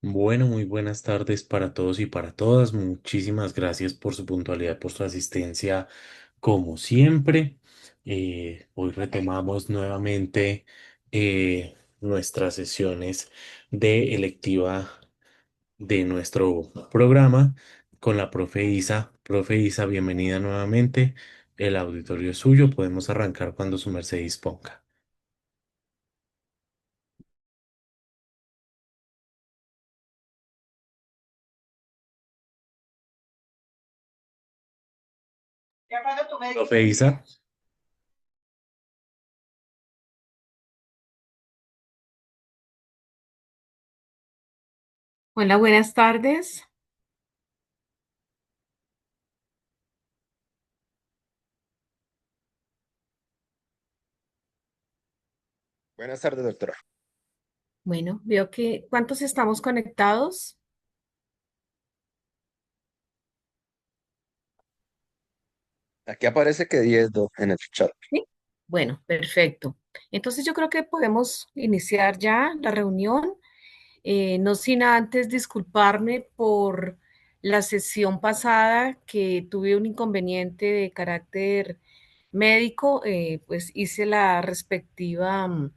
Bueno, muy buenas tardes para todos y para todas. Muchísimas gracias por su puntualidad, por su asistencia, como siempre. Hoy retomamos nuevamente nuestras sesiones de electiva de nuestro programa con la profe Isa. Profe Isa, bienvenida nuevamente. El auditorio es suyo. Podemos arrancar cuando su merced disponga. Profe Isa. Hola, buenas tardes. Buenas tardes, doctora. Bueno, veo que ¿cuántos estamos conectados? Aquí aparece que 10 en el chat. Sí. Bueno, perfecto. Entonces yo creo que podemos iniciar ya la reunión, no sin antes disculparme por la sesión pasada que tuve un inconveniente de carácter médico, pues hice la respectiva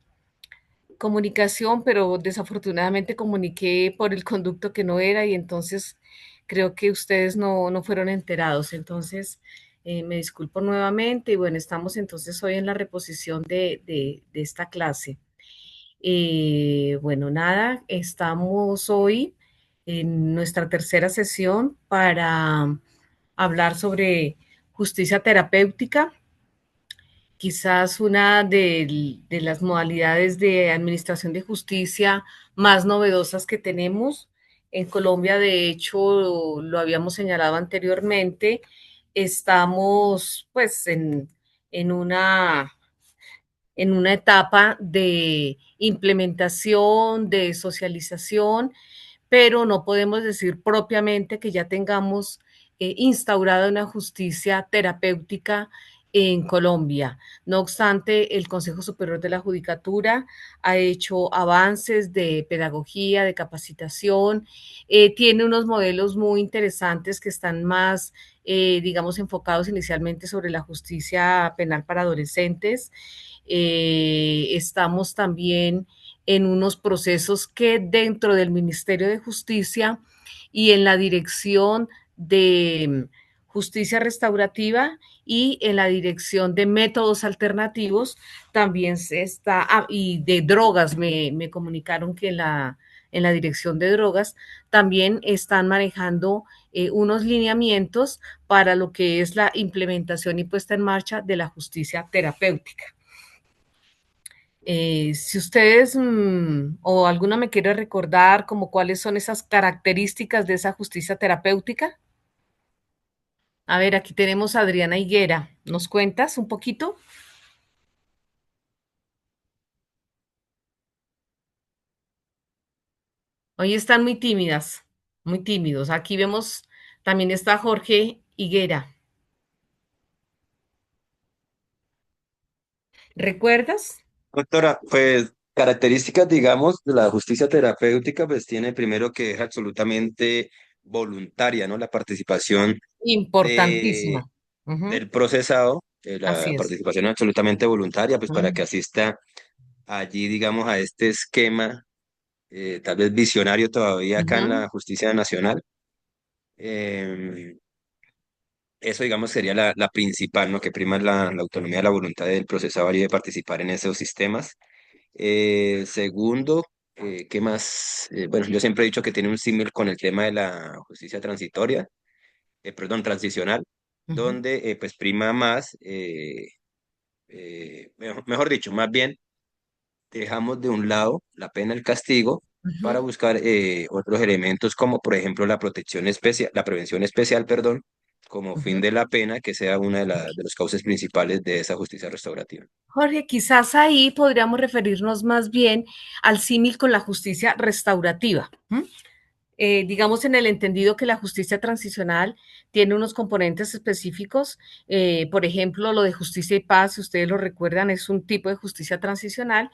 comunicación, pero desafortunadamente comuniqué por el conducto que no era y entonces creo que ustedes no fueron enterados. Entonces, me disculpo nuevamente y bueno, estamos entonces hoy en la reposición de esta clase. Bueno, nada, estamos hoy en nuestra tercera sesión para hablar sobre justicia terapéutica, quizás una de las modalidades de administración de justicia más novedosas que tenemos. En Colombia, de hecho, lo habíamos señalado anteriormente, estamos pues en en una etapa de implementación, de socialización, pero no podemos decir propiamente que ya tengamos instaurada una justicia terapéutica en Colombia. No obstante, el Consejo Superior de la Judicatura ha hecho avances de pedagogía, de capacitación, tiene unos modelos muy interesantes que están más, digamos, enfocados inicialmente sobre la justicia penal para adolescentes. Estamos también en unos procesos que dentro del Ministerio de Justicia y en la Dirección de Justicia Restaurativa y en la Dirección de Métodos Alternativos también se está, y de drogas, me comunicaron que en la Dirección de Drogas también están manejando unos lineamientos para lo que es la implementación y puesta en marcha de la justicia terapéutica. Si ustedes o alguna me quiere recordar como cuáles son esas características de esa justicia terapéutica. A ver, aquí tenemos a Adriana Higuera. ¿Nos cuentas un poquito? Hoy están muy tímidas, muy tímidos. Aquí vemos, también está Jorge Higuera. ¿Recuerdas? Doctora, pues características, digamos, de la justicia terapéutica, pues tiene primero que es absolutamente voluntaria, ¿no? La participación de, Importantísima. Ujú. del procesado, la Así es. participación absolutamente voluntaria, pues para que Ujú, asista allí, digamos, a este esquema, tal vez visionario todavía acá en ujú. la justicia nacional. Eh, Eso, digamos, sería la principal, ¿no? Que prima la autonomía de la voluntad del procesado allí de participar en esos sistemas. Segundo, ¿qué más? Bueno, yo siempre he dicho que tiene un símil con el tema de la justicia transitoria, perdón, transicional, Ujú, donde pues prima más, mejor dicho, más bien dejamos de un lado la pena, el castigo, para ujú. buscar otros elementos como por ejemplo la protección especial, la prevención especial, perdón, como fin Ujú. de la pena, que sea una de los causas principales de esa justicia restaurativa. Jorge, quizás ahí podríamos referirnos más bien al símil con la justicia restaurativa. ¿M? Digamos en el entendido que la justicia transicional tiene unos componentes específicos, por ejemplo, lo de justicia y paz, si ustedes lo recuerdan, es un tipo de justicia transicional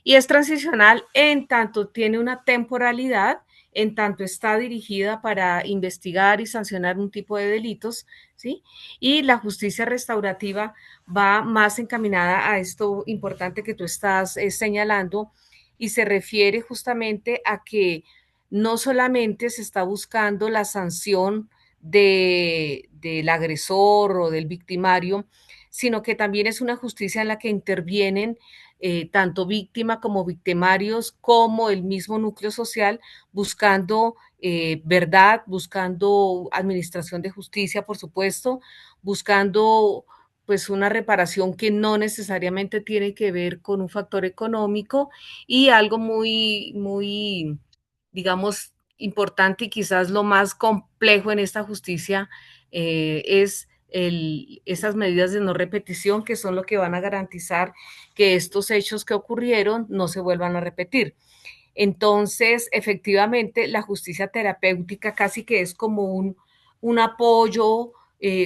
y es transicional en tanto tiene una temporalidad, en tanto está dirigida para investigar y sancionar un tipo de delitos, ¿sí? Y la justicia restaurativa va más encaminada a esto importante que tú estás señalando y se refiere justamente a que no solamente se está buscando la sanción del agresor o del victimario, sino que también es una justicia en la que intervienen tanto víctima como victimarios, como el mismo núcleo social, buscando verdad, buscando administración de justicia, por supuesto, buscando pues una reparación que no necesariamente tiene que ver con un factor económico y algo muy, digamos, importante y quizás lo más complejo en esta justicia es esas medidas de no repetición que son lo que van a garantizar que estos hechos que ocurrieron no se vuelvan a repetir. Entonces, efectivamente, la justicia terapéutica casi que es como un apoyo,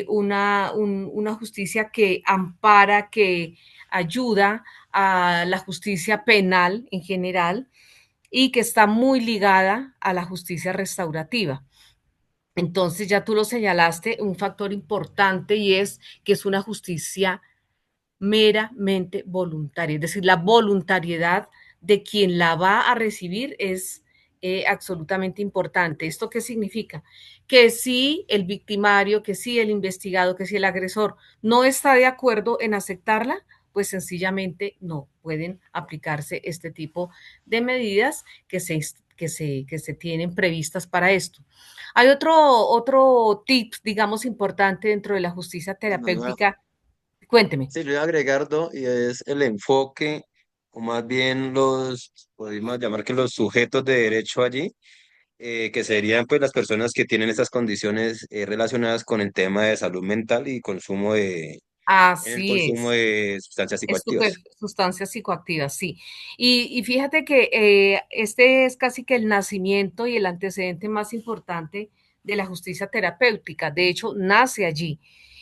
una justicia que ampara, que ayuda a la justicia penal en general y que está muy ligada a la justicia restaurativa. Entonces, ya tú lo señalaste, un factor importante y es que es una justicia meramente voluntaria, es decir, la voluntariedad de quien la va a recibir es absolutamente importante. ¿Esto qué significa? Que si el victimario, que si el investigado, que si el agresor no está de acuerdo en aceptarla, pues sencillamente no pueden aplicarse este tipo de medidas que se tienen previstas para esto. Hay otro tip, digamos, importante dentro de la justicia Manuel, terapéutica. Cuénteme. sí, le voy a agregar dos y es el enfoque, o más bien los, podemos llamar que los sujetos de derecho allí, que serían pues las personas que tienen estas condiciones relacionadas con el tema de salud mental y consumo en el Así consumo es. de sustancias Es súper psicoactivas. sustancias psicoactivas, sí. Y fíjate que este es casi que el nacimiento y el antecedente más importante de la justicia terapéutica. De hecho, nace allí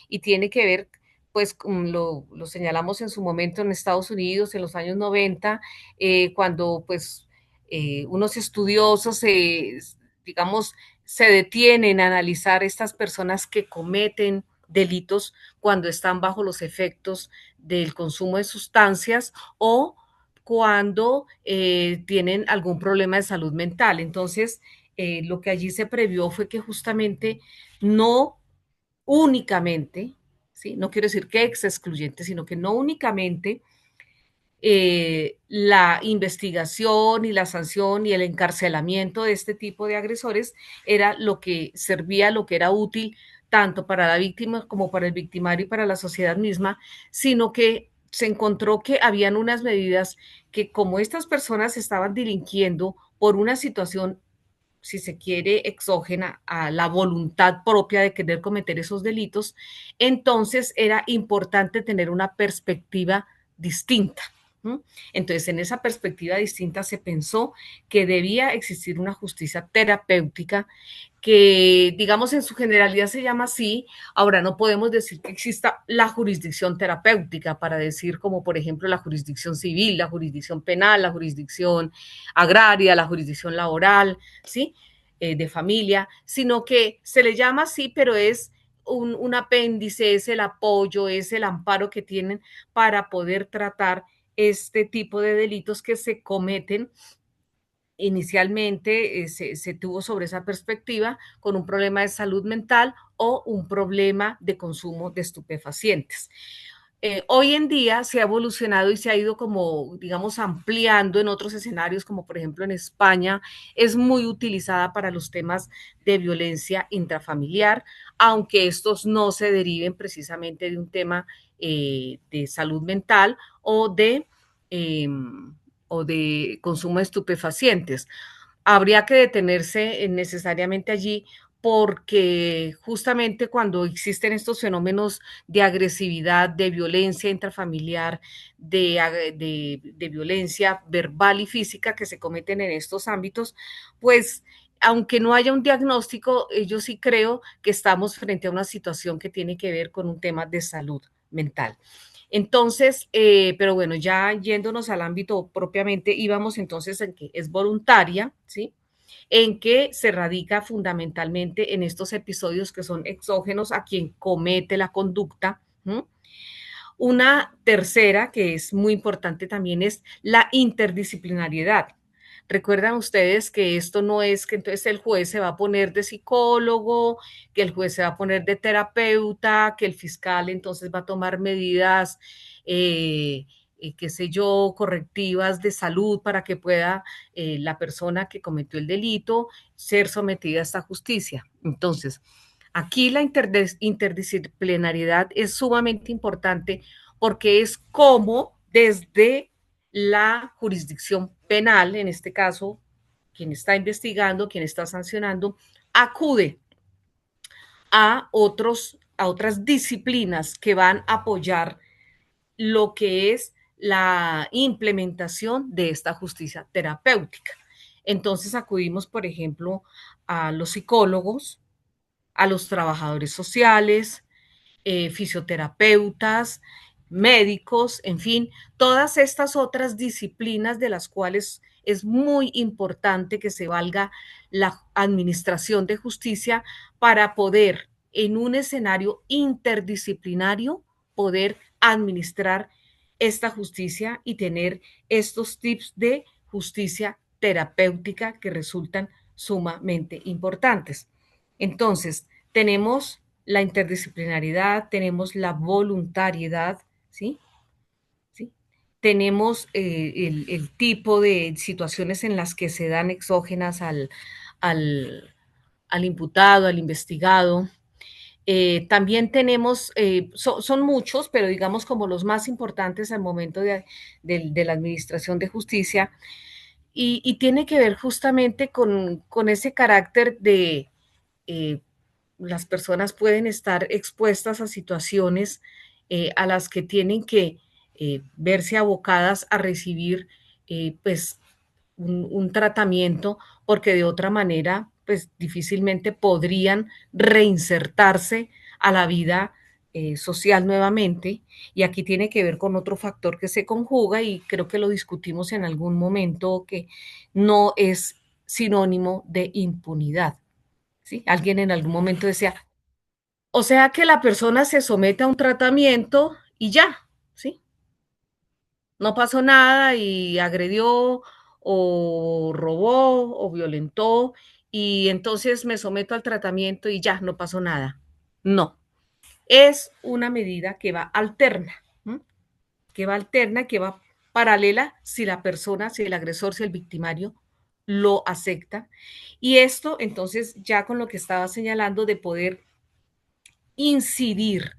y tiene que ver, pues, lo señalamos en su momento en Estados Unidos en los años 90, cuando pues unos estudiosos, digamos, se detienen a analizar estas personas que cometen delitos cuando están bajo los efectos del consumo de sustancias o cuando tienen algún problema de salud mental. Entonces, lo que allí se previó fue que justamente no únicamente, ¿sí? No quiero decir que ex excluyente, sino que no únicamente la investigación y la sanción y el encarcelamiento de este tipo de agresores era lo que servía, lo que era útil tanto para la víctima como para el victimario y para la sociedad misma, sino que se encontró que habían unas medidas que como estas personas estaban delinquiendo por una situación, si se quiere, exógena a la voluntad propia de querer cometer esos delitos, entonces era importante tener una perspectiva distinta. Entonces, en esa perspectiva distinta se pensó que debía existir una justicia terapéutica que, digamos, en su generalidad se llama así. Ahora, no podemos decir que exista la jurisdicción terapéutica para decir como, por ejemplo, la jurisdicción civil, la jurisdicción penal, la jurisdicción agraria, la jurisdicción laboral, ¿sí? De familia, sino que se le llama así, pero es un apéndice, es el apoyo, es el amparo que tienen para poder tratar este tipo de delitos que se cometen. Inicialmente se tuvo sobre esa perspectiva con un problema de salud mental o un problema de consumo de estupefacientes. Hoy en día se ha evolucionado y se ha ido como, digamos, ampliando en otros escenarios, como por ejemplo en España, es muy utilizada para los temas de violencia intrafamiliar, aunque estos no se deriven precisamente de un tema de salud mental o eh, o de consumo de estupefacientes. Habría que detenerse necesariamente allí porque justamente cuando existen estos fenómenos de agresividad, de violencia intrafamiliar, de violencia verbal y física que se cometen en estos ámbitos, pues aunque no haya un diagnóstico, yo sí creo que estamos frente a una situación que tiene que ver con un tema de salud mental. Entonces, pero bueno, ya yéndonos al ámbito propiamente, íbamos entonces en que es voluntaria, ¿sí? en que se radica fundamentalmente en estos episodios que son exógenos a quien comete la conducta. Una tercera, que es muy importante también, es la interdisciplinariedad. Recuerdan ustedes que esto no es que entonces el juez se va a poner de psicólogo, que el juez se va a poner de terapeuta, que el fiscal entonces va a tomar medidas, qué sé yo, correctivas de salud para que pueda la persona que cometió el delito ser sometida a esta justicia. Entonces, aquí la interdisciplinariedad es sumamente importante porque es como desde la jurisdicción penal, en este caso, quien está investigando, quien está sancionando, acude a otras disciplinas que van a apoyar lo que es la implementación de esta justicia terapéutica. Entonces acudimos, por ejemplo, a los psicólogos, a los trabajadores sociales, fisioterapeutas, médicos, en fin, todas estas otras disciplinas de las cuales es muy importante que se valga la administración de justicia para poder, en un escenario interdisciplinario, poder administrar esta justicia y tener estos tips de justicia terapéutica que resultan sumamente importantes. Entonces, tenemos la interdisciplinariedad, tenemos la voluntariedad, ¿sí? ¿Sí? Tenemos el tipo de situaciones en las que se dan exógenas al, al imputado, al investigado. También tenemos, son muchos, pero digamos como los más importantes al momento de la administración de justicia, y tiene que ver justamente con ese carácter de eh, las personas pueden estar expuestas a situaciones a las que tienen que verse abocadas a recibir pues un tratamiento porque de otra manera pues difícilmente podrían reinsertarse a la vida social nuevamente. Y aquí tiene que ver con otro factor que se conjuga y creo que lo discutimos en algún momento, que no es sinónimo de impunidad. ¿Sí? Alguien en algún momento decía, o sea que la persona se somete a un tratamiento y ya, ¿sí? No pasó nada y agredió o robó o violentó y entonces me someto al tratamiento y ya, no pasó nada. No, es una medida que va alterna, ¿m? Que va alterna, que va paralela si la persona, si el agresor, si el victimario lo acepta. Y esto, entonces, ya con lo que estaba señalando de poder incidir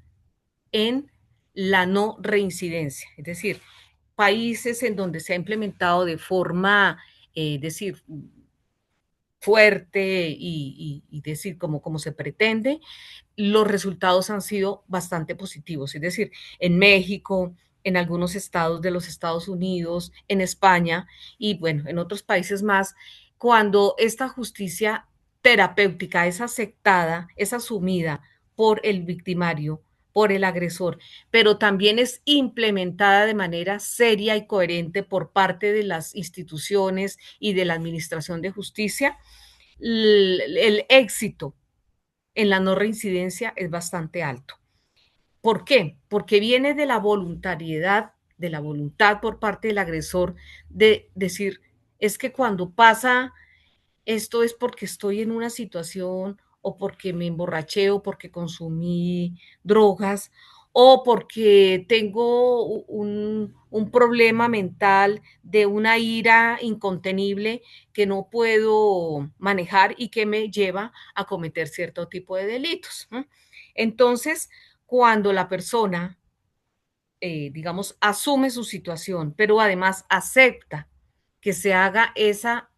en la no reincidencia, es decir, países en donde se ha implementado de forma, decir, fuerte y decir como se pretende, los resultados han sido bastante positivos. Es decir, en México, en algunos estados de los Estados Unidos, en España y bueno, en otros países más, cuando esta justicia terapéutica es aceptada, es asumida por el victimario, por el agresor, pero también es implementada de manera seria y coherente por parte de las instituciones y de la administración de justicia, el éxito en la no reincidencia es bastante alto. ¿Por qué? Porque viene de la voluntariedad, de la voluntad por parte del agresor de decir, es que cuando pasa esto es porque estoy en una situación o porque me emborraché o porque consumí drogas o porque tengo un problema mental de una ira incontenible que no puedo manejar y que me lleva a cometer cierto tipo de delitos. Entonces, cuando la persona, digamos, asume su situación, pero además acepta que se haga esa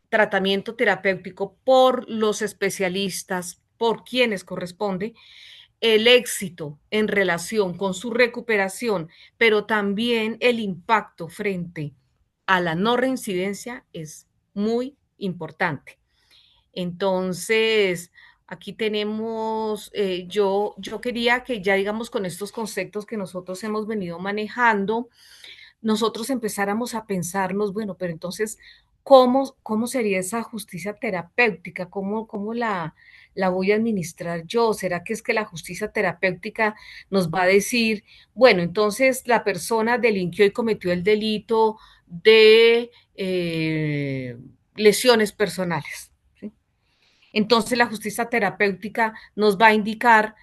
tratamiento terapéutico por los especialistas, por quienes corresponde, el éxito en relación con su recuperación, pero también el impacto frente a la no reincidencia es muy importante. Entonces, aquí tenemos, yo quería que ya digamos con estos conceptos que nosotros hemos venido manejando, nosotros empezáramos a pensarnos, bueno, pero entonces, ¿cómo sería esa justicia terapéutica? ¿Cómo la voy a administrar yo? ¿Será que es que la justicia terapéutica nos va a decir, bueno, entonces la persona delinquió y cometió el delito de lesiones personales? ¿Sí? Entonces la justicia terapéutica nos va a indicar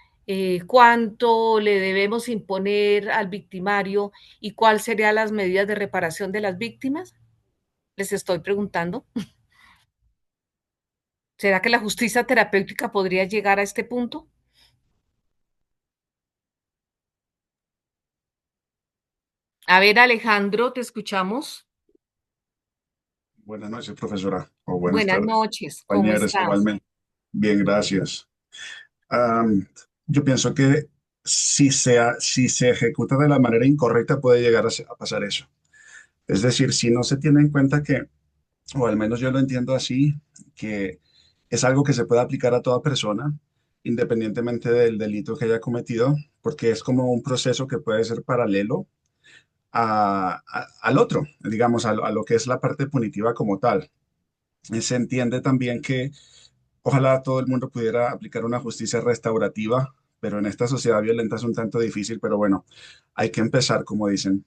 cuánto le debemos imponer al victimario y cuáles serían las medidas de reparación de las víctimas. Les estoy preguntando. ¿Será que la justicia terapéutica podría llegar a este punto? A ver, Alejandro, te escuchamos. Buenas noches, profesora, o buenas Buenas tardes, noches, ¿cómo compañeros, estás? igualmente. Bien, gracias. Am, yo pienso que si se ejecuta de la manera incorrecta puede llegar a pasar eso. Es decir, si no se tiene en cuenta que, o al menos yo lo entiendo así, que es algo que se puede aplicar a toda persona, independientemente del delito que haya cometido, porque es como un proceso que puede ser paralelo al otro, digamos, a lo que es la parte punitiva como tal. Se entiende también que ojalá todo el mundo pudiera aplicar una justicia restaurativa, pero en esta sociedad violenta es un tanto difícil, pero bueno, hay que empezar, como dicen.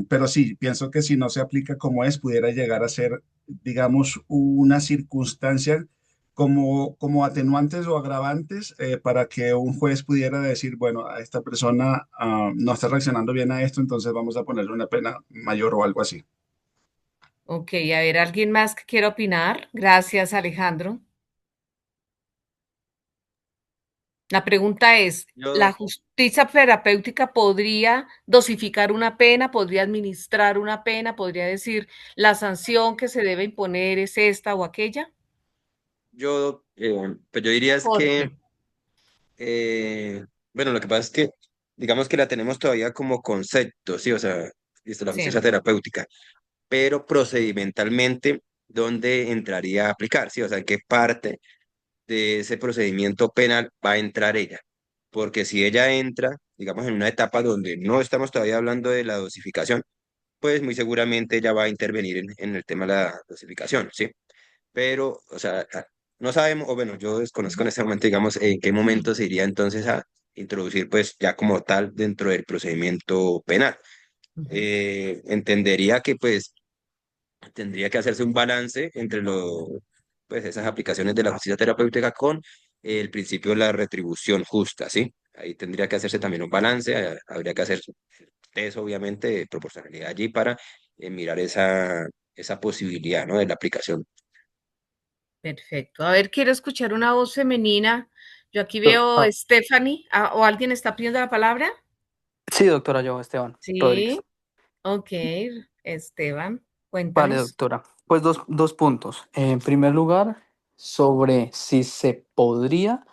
Pero sí, pienso que si no se aplica como es, pudiera llegar a ser, digamos, una circunstancia como atenuantes o agravantes para que un juez pudiera decir, bueno, a esta persona no está reaccionando bien a esto, entonces vamos a ponerle una pena mayor o algo así. Ok, a ver, ¿alguien más que quiera opinar? Gracias, Alejandro. La pregunta es, ¿la Yo, justicia terapéutica podría dosificar una pena, podría administrar una pena, podría decir la sanción que se debe imponer es esta o aquella? pues yo diría es ¿Por que, qué? eh, bueno, lo que pasa es que, digamos que la tenemos todavía como concepto, ¿sí? O sea, listo, la justicia Cierto. terapéutica, pero procedimentalmente, ¿dónde entraría a aplicar? ¿Sí? O sea, ¿en qué parte de ese procedimiento penal va a entrar ella? Porque si ella entra, digamos, en una etapa donde no estamos todavía hablando de la dosificación, pues muy seguramente ella va a intervenir en el tema de la dosificación, ¿sí? Pero, o sea, no sabemos, o bueno, yo desconozco en este momento, digamos, en qué momento se iría entonces a introducir, pues, ya como tal dentro del procedimiento penal. Ujú. Entendería que, pues, tendría que hacerse un balance entre pues, esas aplicaciones de la justicia terapéutica con el principio de la retribución justa, ¿sí? Ahí tendría que hacerse también un balance, habría que hacer test, obviamente, de proporcionalidad allí para mirar esa posibilidad, ¿no? De la aplicación. Perfecto. A ver, quiero escuchar una voz femenina. Yo aquí Do- veo ah, Stephanie, ¿o alguien está pidiendo la palabra? sí, doctora, yo, Esteban Sí, Rodríguez. ok, Esteban, Vale, cuéntanos. doctora. Pues dos puntos. En primer lugar, sobre si se podría,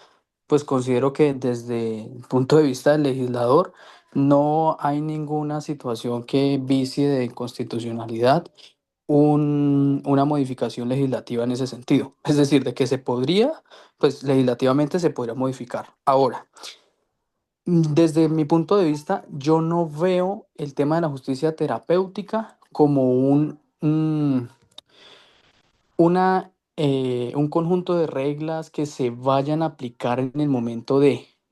pues considero que desde el punto de vista del legislador no hay ninguna situación que vicie de constitucionalidad una modificación legislativa en ese sentido. Es decir, de que se podría, pues legislativamente se podría modificar. Ahora, desde mi punto de vista, yo no veo el tema de la justicia terapéutica como un conjunto de reglas que se vayan a aplicar en el momento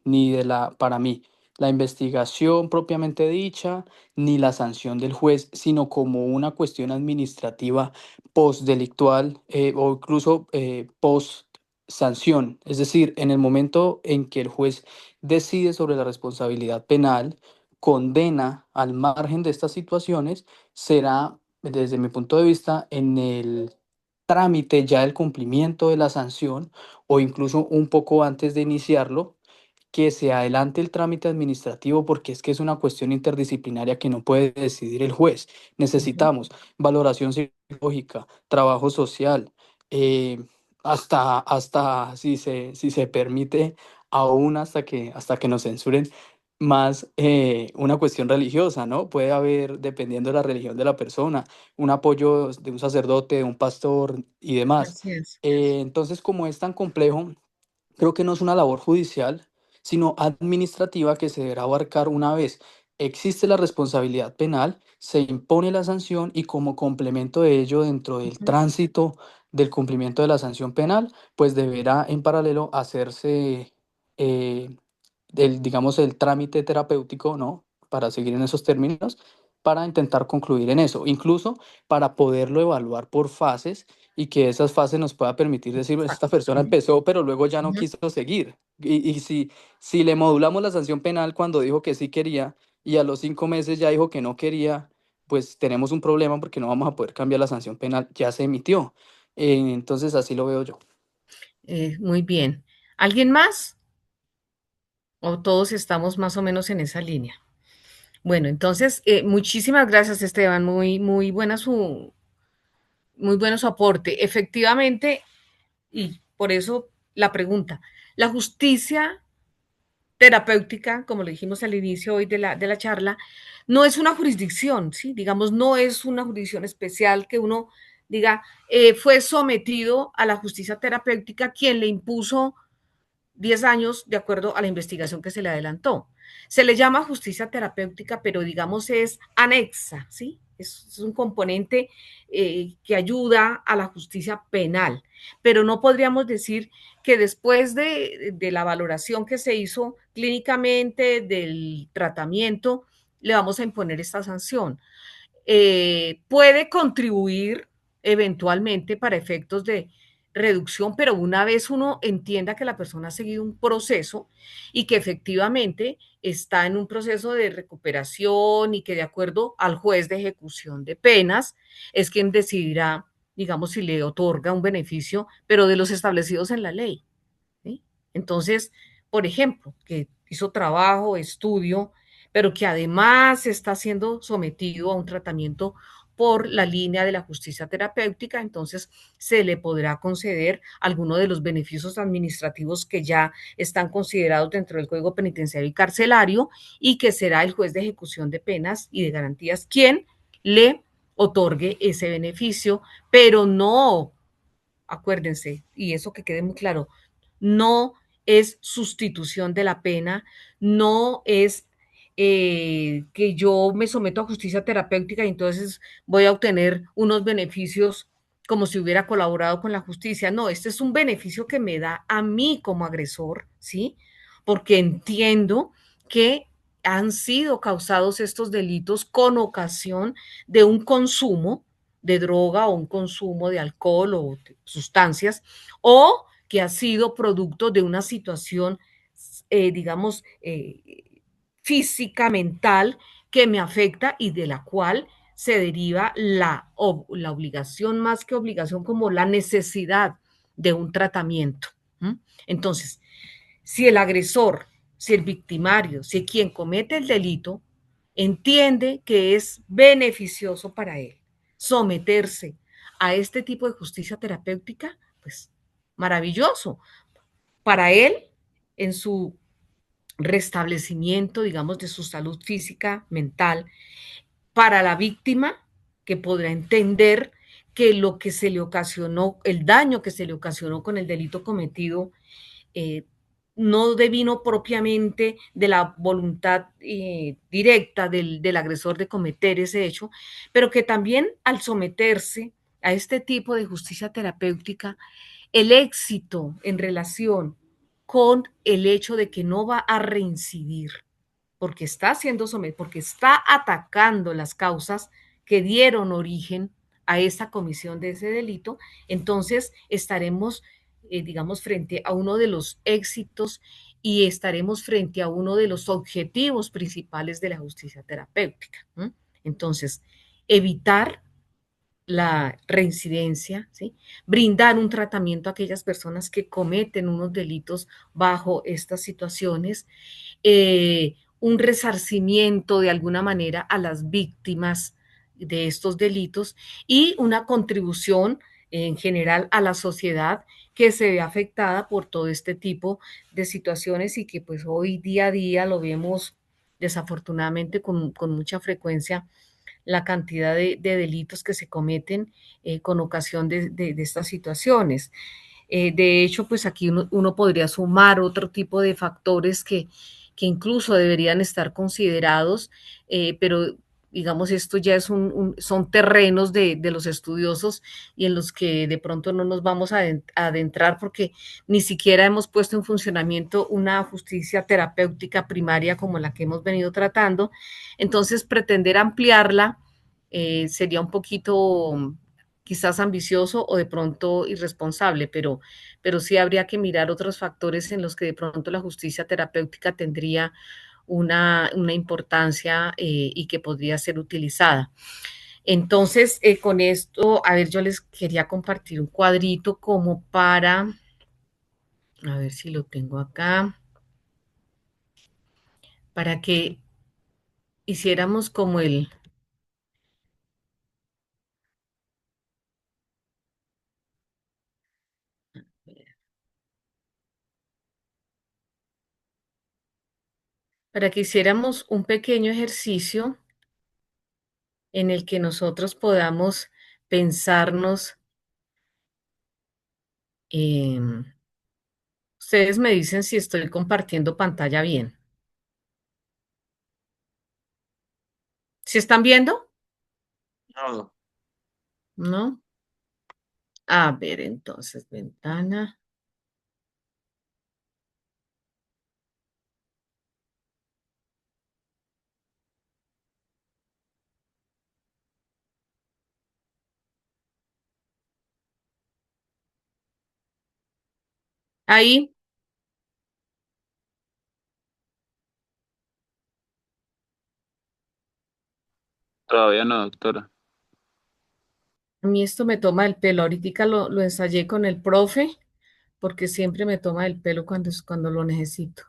ni de para mí, la investigación propiamente dicha, ni la sanción del juez, sino como una cuestión administrativa postdelictual o incluso post sanción. Es decir, en el momento en que el juez decide sobre la responsabilidad penal, condena al margen de estas situaciones, será, desde mi punto de vista, en el trámite ya del cumplimiento de la sanción o incluso un poco antes de iniciarlo, que se adelante el trámite administrativo porque es que es una cuestión interdisciplinaria que no puede decidir el juez. Ujú. Necesitamos valoración psicológica, trabajo social, eh, hasta si se permite, aún hasta que nos censuren, más una cuestión religiosa, ¿no? Puede haber, dependiendo de la religión de la persona, un apoyo de un sacerdote, de un pastor y demás. Así es. Entonces, como es tan complejo, creo que no es una labor judicial, sino administrativa que se deberá abarcar una vez. existe la responsabilidad penal, se impone la sanción y como complemento de ello, dentro del Ujú. tránsito del cumplimiento de la sanción penal, pues deberá en paralelo hacerse eh, digamos, el trámite terapéutico, ¿no? Para seguir en esos términos, para intentar concluir en eso, incluso para poderlo evaluar por fases y que esas fases nos pueda permitir decir, esta Exacto. persona Ujú, empezó, pero luego ya no ujú. quiso seguir. Y si le modulamos la sanción penal cuando dijo que sí quería y a los 5 meses ya dijo que no quería, pues tenemos un problema porque no vamos a poder cambiar la sanción penal, ya se emitió. Entonces así lo veo yo. Muy bien. ¿Alguien más? ¿O todos estamos más o menos en esa línea? Bueno, entonces, muchísimas gracias, Esteban. Muy bueno su aporte. Efectivamente, y por eso la pregunta, la justicia terapéutica, como lo dijimos al inicio hoy de la charla, no es una jurisdicción, ¿sí? Digamos, no es una jurisdicción especial que uno diga, fue sometido a la justicia terapéutica quien le impuso 10 años de acuerdo a la investigación que se le adelantó. Se le llama justicia terapéutica, pero digamos es anexa, ¿sí? Es un componente que ayuda a la justicia penal, pero no podríamos decir que después de la valoración que se hizo clínicamente del tratamiento, le vamos a imponer esta sanción. Puede contribuir eventualmente para efectos de reducción, pero una vez uno entienda que la persona ha seguido un proceso y que efectivamente está en un proceso de recuperación y que de acuerdo al juez de ejecución de penas es quien decidirá, digamos, si le otorga un beneficio, pero de los establecidos en la ley. ¿Sí? Entonces, por ejemplo, que hizo trabajo, estudio, pero que además está siendo sometido a un tratamiento por la línea de la justicia terapéutica, entonces se le podrá conceder alguno de los beneficios administrativos que ya están considerados dentro del Código Penitenciario y Carcelario y que será el juez de ejecución de penas y de garantías quien le otorgue ese beneficio, pero no, acuérdense, y eso que quede muy claro, no es sustitución de la pena, no es que yo me someto a justicia terapéutica y entonces voy a obtener unos beneficios como si hubiera colaborado con la justicia. No, este es un beneficio que me da a mí como agresor, ¿sí? Porque entiendo que han sido causados estos delitos con ocasión de un consumo de droga o un consumo de alcohol o de sustancias, o que ha sido producto de una situación, digamos, física, mental, que me afecta y de la cual se deriva la obligación, más que obligación, como la necesidad de un tratamiento. ¿Mm? Entonces, si el agresor, si el victimario, si quien comete el delito entiende que es beneficioso para él someterse a este tipo de justicia terapéutica, pues maravilloso. Para él, en su restablecimiento, digamos, de su salud física, mental, para la víctima, que podrá entender que lo que se le ocasionó, el daño que se le ocasionó con el delito cometido, eh, no devino propiamente de la voluntad directa del agresor de cometer ese hecho, pero que también al someterse a este tipo de justicia terapéutica, el éxito en relación con el hecho de que no va a reincidir, porque está siendo sometido, porque está atacando las causas que dieron origen a esa comisión de ese delito, entonces estaremos, digamos, frente a uno de los éxitos y estaremos frente a uno de los objetivos principales de la justicia terapéutica. ¿No? Entonces, evitar la reincidencia, ¿sí? Brindar un tratamiento a aquellas personas que cometen unos delitos bajo estas situaciones, un resarcimiento de alguna manera a las víctimas de estos delitos y una contribución en general a la sociedad que se ve afectada por todo este tipo de situaciones y que pues hoy día a día lo vemos desafortunadamente con mucha frecuencia la cantidad de delitos que se cometen con ocasión de estas situaciones. De hecho, pues aquí uno podría sumar otro tipo de factores que incluso deberían estar considerados, pero digamos, esto ya es son terrenos de los estudiosos y en los que de pronto no nos vamos a adentrar porque ni siquiera hemos puesto en funcionamiento una justicia terapéutica primaria como la que hemos venido tratando. Entonces, pretender ampliarla sería un poquito quizás ambicioso o de pronto irresponsable, pero sí habría que mirar otros factores en los que de pronto la justicia terapéutica tendría una importancia y que podría ser utilizada. Entonces, con esto, a ver, yo les quería compartir un cuadrito como para, a ver si lo tengo acá, para que hiciéramos como para que hiciéramos un pequeño ejercicio en el que nosotros podamos pensarnos, ustedes me dicen si estoy compartiendo pantalla bien. ¿Sí están viendo? No, ¿No? A ver, entonces, ventana. Ahí, Todavía no, doctora. a mí esto me toma el pelo. Ahorita lo ensayé con el profe, porque siempre me toma el pelo cuando lo necesito.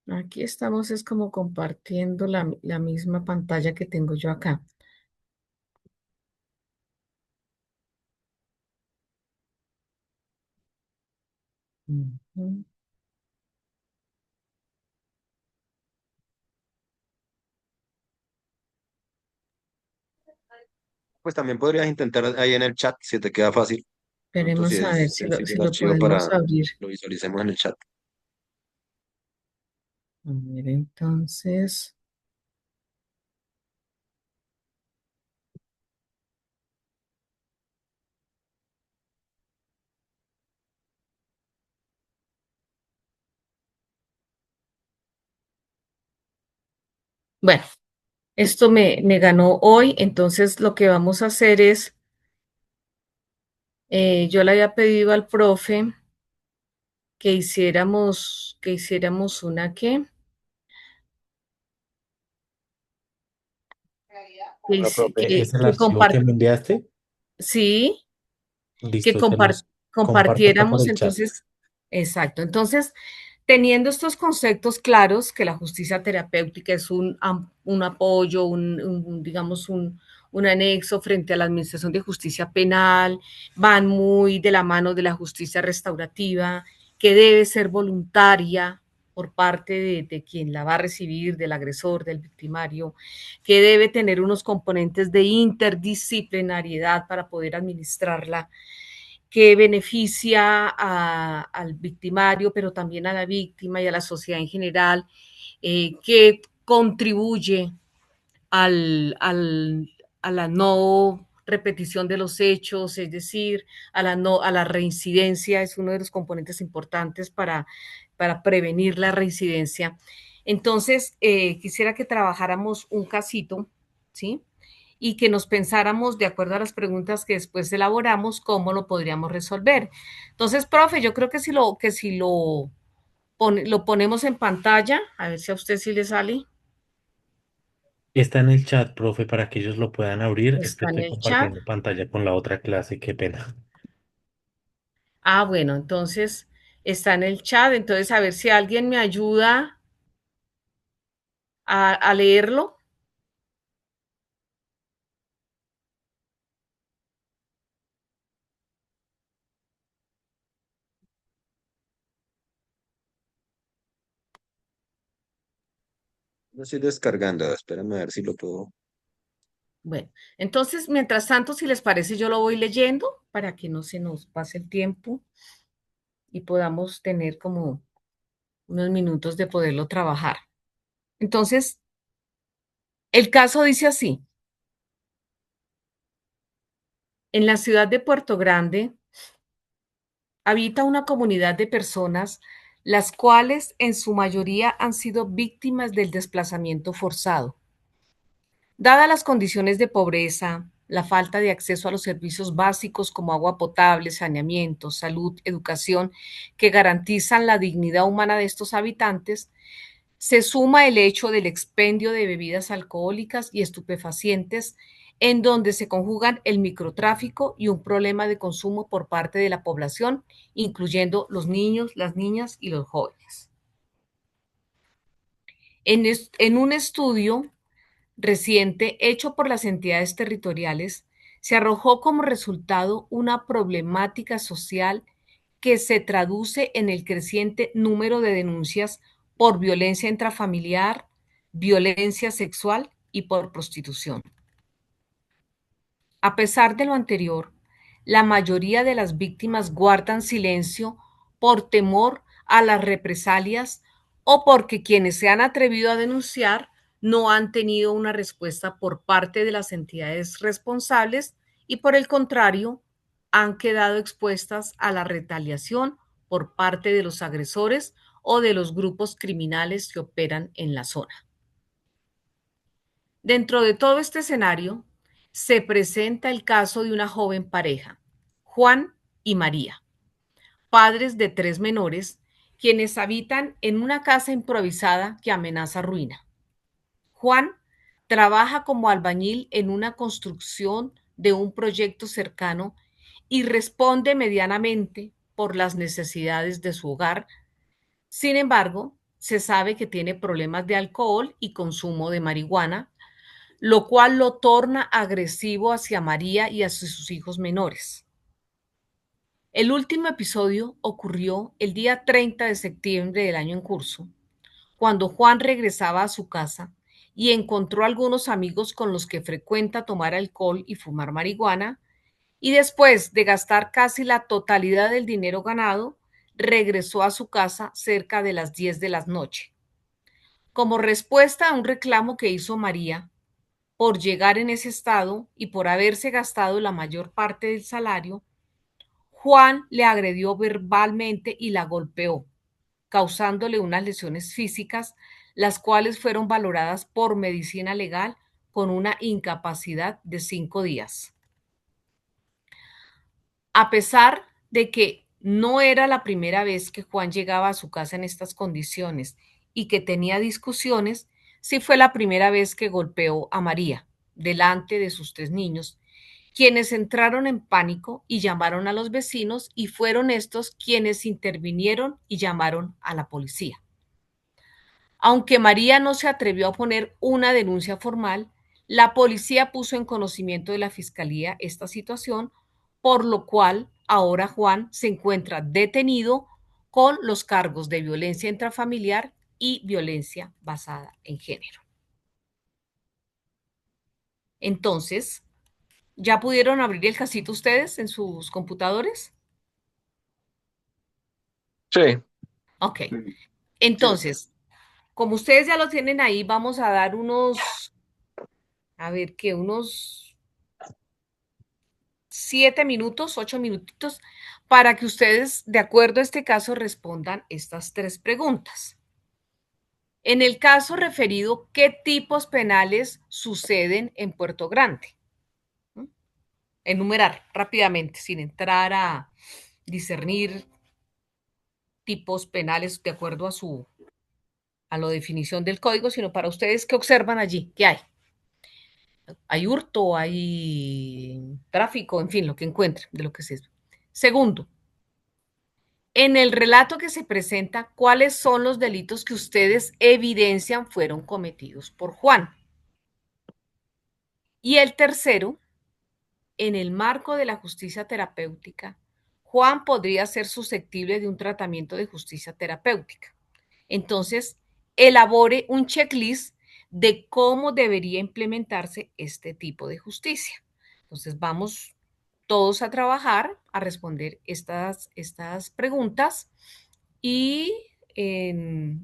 Aquí estamos, es como compartiendo la misma pantalla que tengo yo acá. Ujú. pues también podrías intentar ahí en el chat si te queda fácil. Pronto si Esperemos a ver es si sencillo el lo archivo para podemos abrir. lo visualicemos en el chat. A ver, entonces. Bueno, esto me ganó hoy, entonces lo que vamos a hacer es, yo le había pedido al profe que hiciéramos una qué, que, Hola, hici- profe, ¿es el que archivo que compart- me enviaste? sí, que Listo, se los comparto acá por compartiéramos el chat. entonces, exacto. Entonces, teniendo estos conceptos claros, que la justicia terapéutica es un apoyo, digamos, un anexo frente a la administración de justicia penal, van muy de la mano de la justicia restaurativa, que debe ser voluntaria por parte de quien la va a recibir, del agresor, del victimario, que debe tener unos componentes de interdisciplinariedad para poder administrarla, que beneficia al victimario, pero también a la víctima y a la sociedad en general, que contribuye al, a la no repetición de los hechos, es decir, a la reincidencia, es uno de los componentes importantes para prevenir la reincidencia. Entonces, quisiera que trabajáramos un casito, ¿sí? Y que nos pensáramos, de acuerdo a las preguntas que después elaboramos, cómo lo podríamos resolver. Entonces, profe, yo creo que si lo ponemos en pantalla, a ver si a usted sí le sale, Está en el chat, profe, para que ellos lo puedan abrir. Es que está en estoy el chat. compartiendo pantalla con la otra clase, qué pena. Ah, bueno, entonces está en el chat. Entonces, a ver si alguien me ayuda a leerlo. Lo estoy descargando, espérame a ver si lo puedo. Bueno, entonces, mientras tanto, si les parece, yo lo voy leyendo para que no se nos pase el tiempo y podamos tener como unos minutos de poderlo trabajar. Entonces, el caso dice así. En la ciudad de Puerto Grande habita una comunidad de personas las cuales en su mayoría han sido víctimas del desplazamiento forzado. Dadas las condiciones de pobreza, la falta de acceso a los servicios básicos como agua potable, saneamiento, salud, educación, que garantizan la dignidad humana de estos habitantes, se suma el hecho del expendio de bebidas alcohólicas y estupefacientes, en donde se conjugan el microtráfico y un problema de consumo por parte de la población, incluyendo los niños, las niñas y los jóvenes. En un estudio reciente hecho por las entidades territoriales, se arrojó como resultado una problemática social que se traduce en el creciente número de denuncias por violencia intrafamiliar, violencia sexual y por prostitución. A pesar de lo anterior, la mayoría de las víctimas guardan silencio por temor a las represalias o porque quienes se han atrevido a denunciar no han tenido una respuesta por parte de las entidades responsables y por el contrario, han quedado expuestas a la retaliación por parte de los agresores o de los grupos criminales que operan en la zona. Dentro de todo este escenario, se presenta el caso de una joven pareja, Juan y María, padres de 3 menores, quienes habitan en una casa improvisada que amenaza ruina. Juan trabaja como albañil en una construcción de un proyecto cercano y responde medianamente por las necesidades de su hogar. Sin embargo, se sabe que tiene problemas de alcohol y consumo de marihuana, lo cual lo torna agresivo hacia María y hacia sus hijos menores. El último episodio ocurrió el día 30 de septiembre del año en curso, cuando Juan regresaba a su casa y encontró algunos amigos con los que frecuenta tomar alcohol y fumar marihuana, y después de gastar casi la totalidad del dinero ganado, regresó a su casa cerca de las 10 de la noche. Como respuesta a un reclamo que hizo María, por llegar en ese estado y por haberse gastado la mayor parte del salario, Juan le agredió verbalmente y la golpeó, causándole unas lesiones físicas, las cuales fueron valoradas por medicina legal con una incapacidad de 5 días. A pesar de que no era la primera vez que Juan llegaba a su casa en estas condiciones y que tenía discusiones, sí fue la primera vez que golpeó a María delante de sus 3 niños, quienes entraron en pánico y llamaron a los vecinos y fueron estos quienes intervinieron y llamaron a la policía. Aunque María no se atrevió a poner una denuncia formal, la policía puso en conocimiento de la fiscalía esta situación, por lo cual ahora Juan se encuentra detenido con los cargos de violencia intrafamiliar y violencia basada en género. Entonces, ¿ya pudieron abrir el casito ustedes en sus computadores? Sí. Ok. Sí, sí, doctor. Entonces, como ustedes ya lo tienen ahí, vamos a dar unos 7 minutos, 8 minutitos, para que ustedes, de acuerdo a este caso, respondan estas 3 preguntas. En el caso referido, ¿qué tipos penales suceden en Puerto Grande? ¿Mm? Enumerar rápidamente, sin entrar a discernir tipos penales de acuerdo a la definición del código, sino para ustedes, ¿qué observan allí? ¿Qué hay? Hay hurto, hay tráfico, en fin, lo que encuentren, de lo que sea. Segundo, en el relato que se presenta, ¿cuáles son los delitos que ustedes evidencian fueron cometidos por Juan? Y el tercero, en el marco de la justicia terapéutica, Juan podría ser susceptible de un tratamiento de justicia terapéutica. Entonces, elabore un checklist de cómo debería implementarse este tipo de justicia. Entonces vamos todos a trabajar, a responder estas preguntas y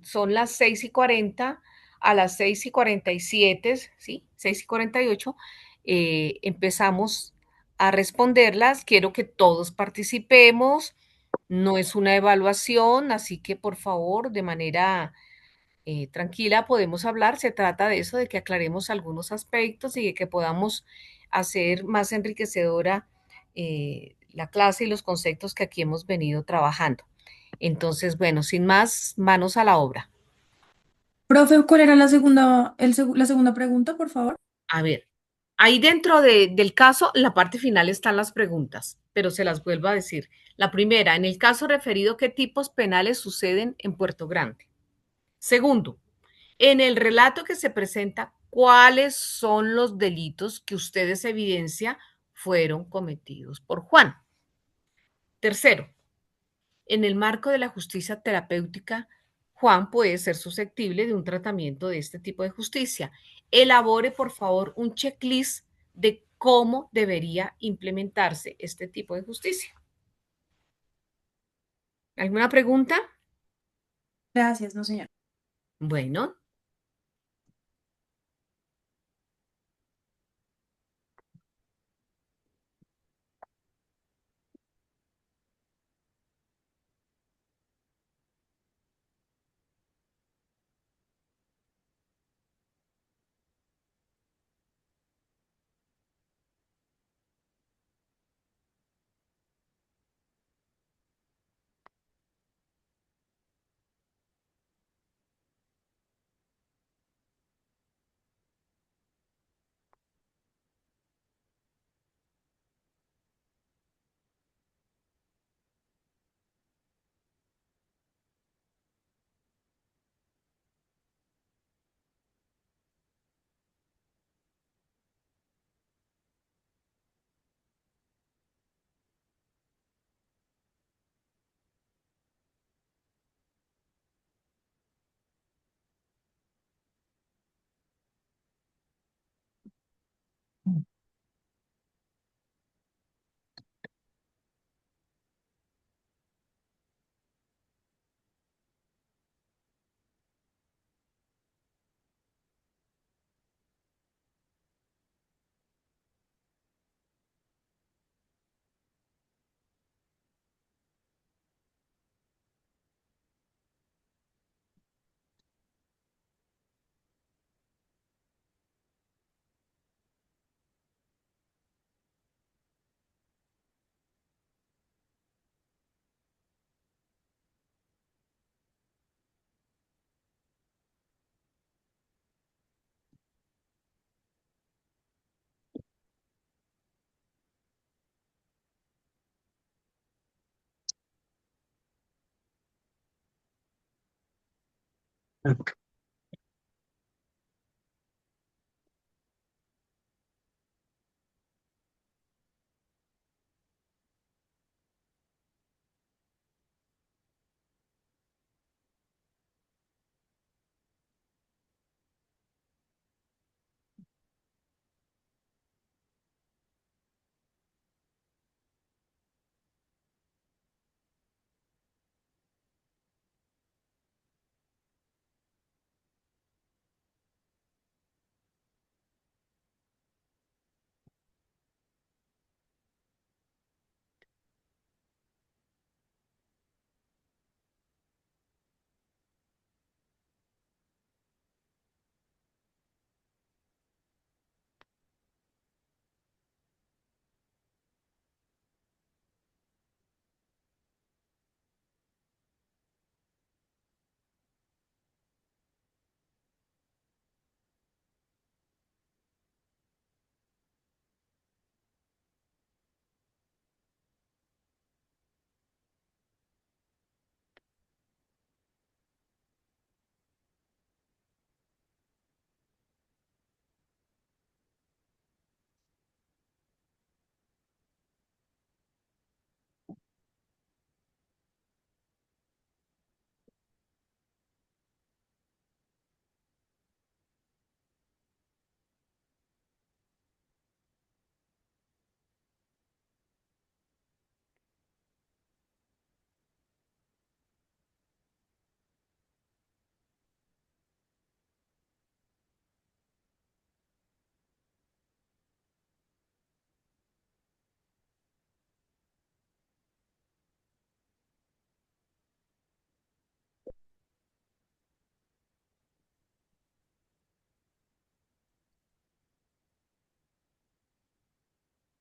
son las 6:40. A las 6:47, ¿sí? 6:48, empezamos a responderlas. Quiero que todos participemos. No es una evaluación, así que por favor, de manera tranquila podemos hablar. Se trata de eso, de que aclaremos algunos aspectos y de que podamos hacer más enriquecedora la clase y los conceptos que aquí hemos venido trabajando. Entonces, bueno, sin más, manos a la obra. Profe, ¿cuál era la segunda pregunta, por favor? A ver, ahí dentro del caso, en la parte final están las preguntas, pero se las vuelvo a decir. La primera, en el caso referido, ¿qué tipos penales suceden en Puerto Grande? Segundo, en el relato que se presenta, ¿cuáles son los delitos que ustedes evidencia fueron cometidos por Juan? Tercero, en el marco de la justicia terapéutica, Juan puede ser susceptible de un tratamiento de este tipo de justicia. Elabore, por favor, un checklist de cómo debería implementarse este tipo de justicia. ¿Alguna pregunta? Gracias, no, señor. Bueno,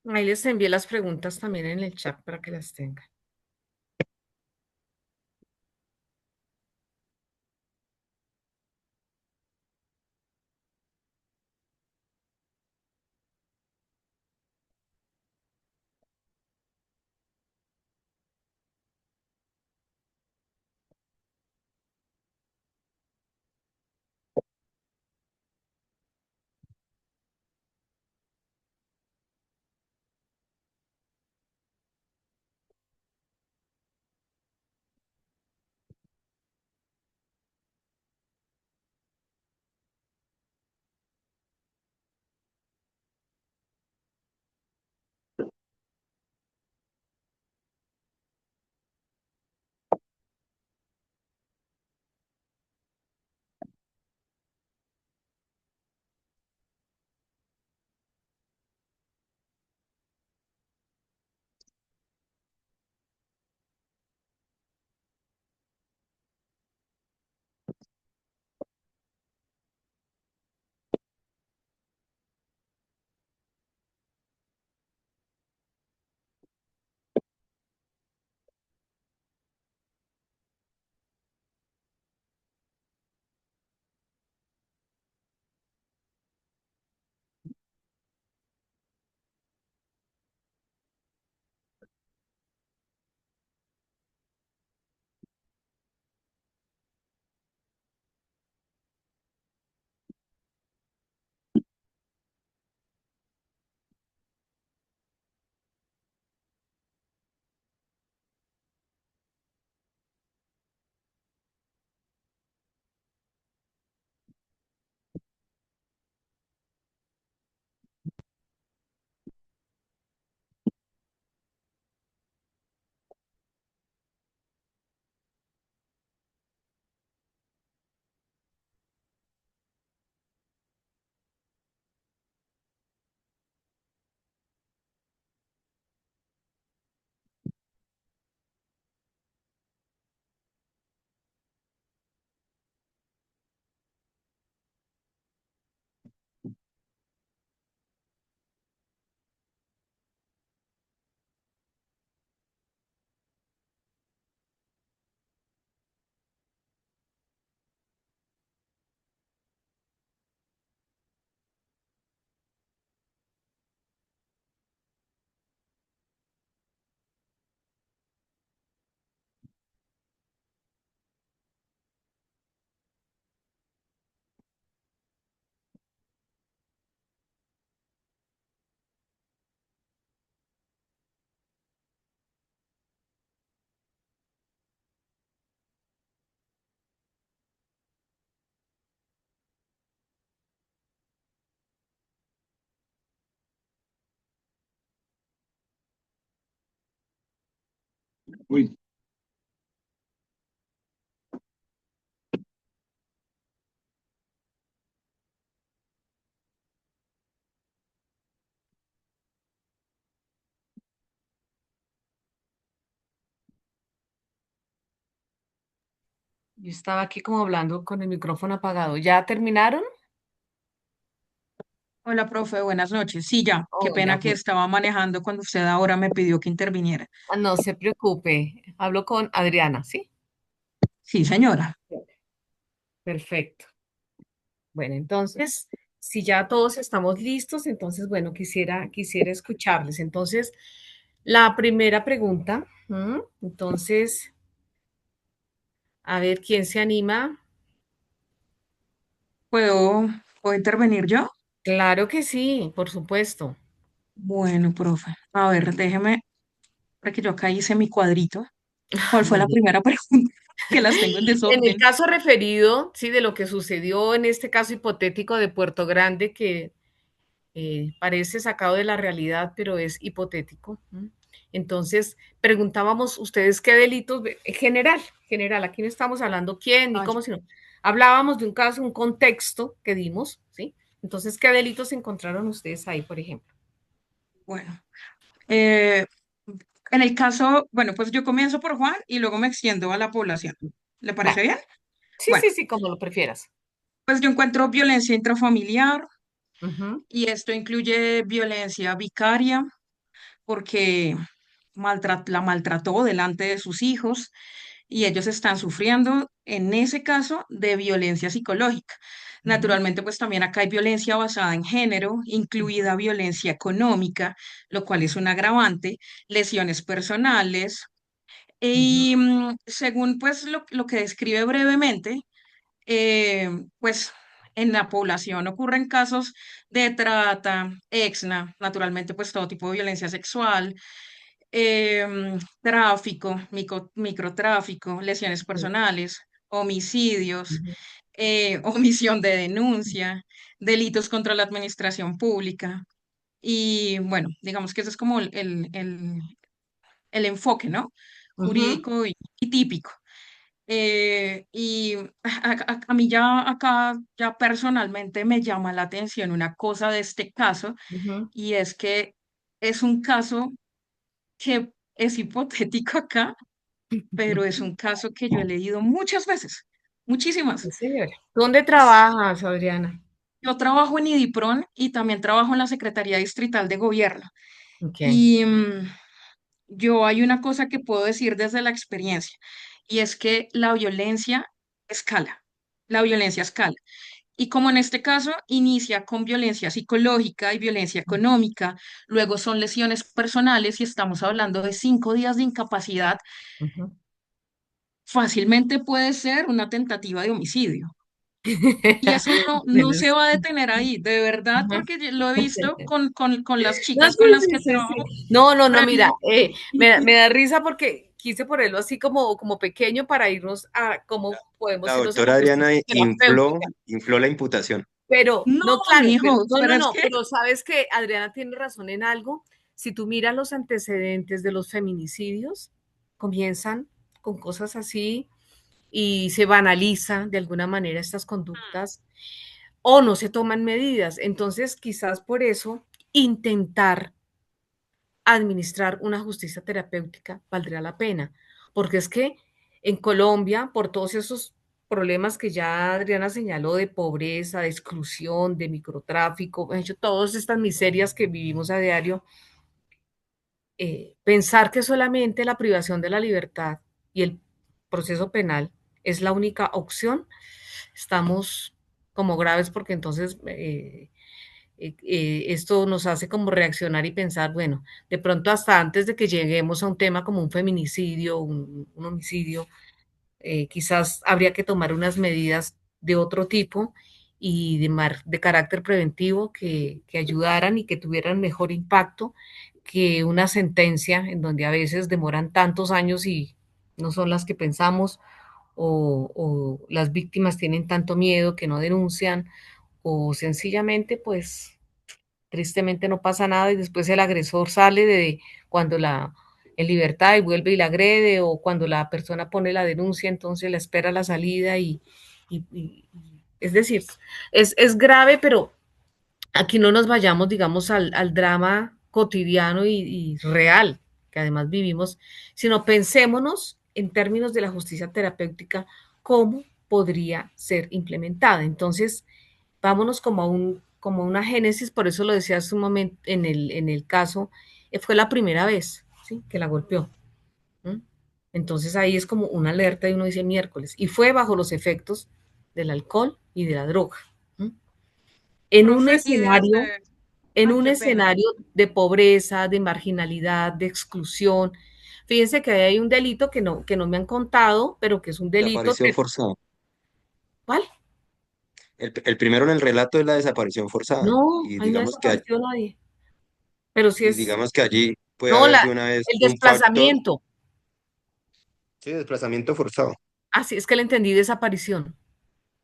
Ahí les envié las preguntas también en el chat para que las tengan. Uy, Yo estaba aquí como hablando con el micrófono apagado. ¿Ya terminaron? Hola, profe, buenas noches. Sí, ya, qué Hola, pena que estaba manejando cuando usted ahora me pidió que interviniera. no se preocupe. Hablo con Adriana, ¿sí? Sí, señora. Perfecto. Bueno, entonces, si ya todos estamos listos, entonces, bueno, quisiera escucharles. Entonces, la primera pregunta, entonces, a ver quién se anima. ¿Puedo, puedo intervenir yo? Claro que sí, por supuesto. Bueno, profe. A ver, déjeme, porque yo acá hice mi cuadrito. ¿Cuál fue Muy la bien. primera pregunta? Que las tengo en En el desorden. caso referido, sí, de lo que sucedió en este caso hipotético de Puerto Grande, que parece sacado de la realidad, pero es hipotético. Entonces, preguntábamos ustedes qué delitos, general, aquí no estamos hablando quién ni Ah, cómo, sino hablábamos de un caso, un contexto que dimos, ¿sí? Entonces, ¿qué delitos encontraron ustedes ahí, por ejemplo? bueno. Eh, en el caso, bueno, pues yo comienzo por Juan y luego me extiendo a la población. ¿Le parece Vale. bien? Sí, Bueno, sí, sí, como lo prefieras. pues yo encuentro violencia intrafamiliar Ujú, y esto incluye violencia vicaria, porque la maltrató delante de sus hijos y ellos están sufriendo, en ese caso, de violencia psicológica. Ujú, Naturalmente, pues también acá hay violencia basada en género, incluida violencia económica, lo cual es un agravante, lesiones personales. ujú, Y según pues lo que describe brevemente, pues en la población ocurren casos de trata, exna, naturalmente pues todo tipo de violencia sexual, tráfico, microtráfico, lesiones sí, personales, homicidios, ujú, omisión de denuncia, delitos contra la administración pública. Y bueno, digamos que ese es como el enfoque, ¿no? ujú, Jurídico y típico. Y a mí ya acá, ya personalmente me llama la atención una cosa de este caso, ujú. y es que es un caso que es hipotético acá, pero es un caso que yo he leído muchas veces, muchísimas. Sí, señora. ¿Dónde trabajas, Adriana? Yo trabajo en IDIPRON y también trabajo en la Secretaría Distrital de Gobierno. Ok. Y yo hay una cosa que puedo decir desde la experiencia, y es que la violencia escala, la violencia escala. Y como en este caso inicia con violencia psicológica y violencia económica, luego son lesiones personales y estamos hablando de 5 días de incapacidad, Ujú. fácilmente puede ser una tentativa de homicidio. Y eso no Bueno, se va a detener ahí, de verdad, ujú. porque yo lo he visto con las No, chicas sí, con las sí, que sí, trabajo. sí. No, no, no, mira, me Realmente. da risa porque quise ponerlo así como pequeño para irnos a cómo podemos La irnos a la doctora cuestión Adriana terapéutica. infló la imputación. Pero, No, no, claro, pero, mijos, no, pero no, es no, que pero sabes que Adriana tiene razón en algo. Si tú miras los antecedentes de los feminicidios, comienzan con cosas así y se banaliza de alguna manera estas conductas o no se toman medidas. Entonces, quizás por eso intentar administrar una justicia terapéutica valdría la pena, porque es que en Colombia, por todos esos problemas que ya Adriana señaló de pobreza, de exclusión, de microtráfico, de hecho, todas estas miserias que vivimos a diario, pensar que solamente la privación de la libertad y el proceso penal es la única opción, estamos como graves porque entonces esto nos hace como reaccionar y pensar, bueno, de pronto hasta antes de que lleguemos a un tema como un feminicidio, un homicidio, quizás habría que tomar unas medidas de otro tipo y de carácter preventivo que ayudaran y que tuvieran mejor impacto que una sentencia en donde a veces demoran tantos años y no son las que pensamos o las víctimas tienen tanto miedo que no denuncian o sencillamente pues tristemente no pasa nada y después el agresor sale de cuando la en libertad y vuelve y la agrede o cuando la persona pone la denuncia, entonces la espera la salida y es decir, es grave, pero aquí no nos vayamos, digamos, al drama cotidiano y real que además vivimos, sino pensémonos en términos de la justicia terapéutica, cómo podría ser implementada. Entonces, vámonos como a una génesis, por eso lo decía hace un momento en el caso, fue la primera vez, ¿sí? Que la golpeó. ¿M? Entonces ahí es como una alerta y uno dice miércoles. Y fue bajo los efectos del alcohol y de la droga. ¿M? En un profe, y escenario, desde, en ay, un qué pena. escenario de pobreza, de marginalidad, de exclusión. Fíjense que hay un delito que no me han contado, pero que es un delito. Desaparición forzada. ¿Cuál? El primero en el relato es la desaparición forzada. No, ahí no desapareció nadie. Pero sí Y es, digamos que allí puede no, haber de una vez el un factor, desplazamiento. sí, desplazamiento forzado. Así es que le entendí desaparición.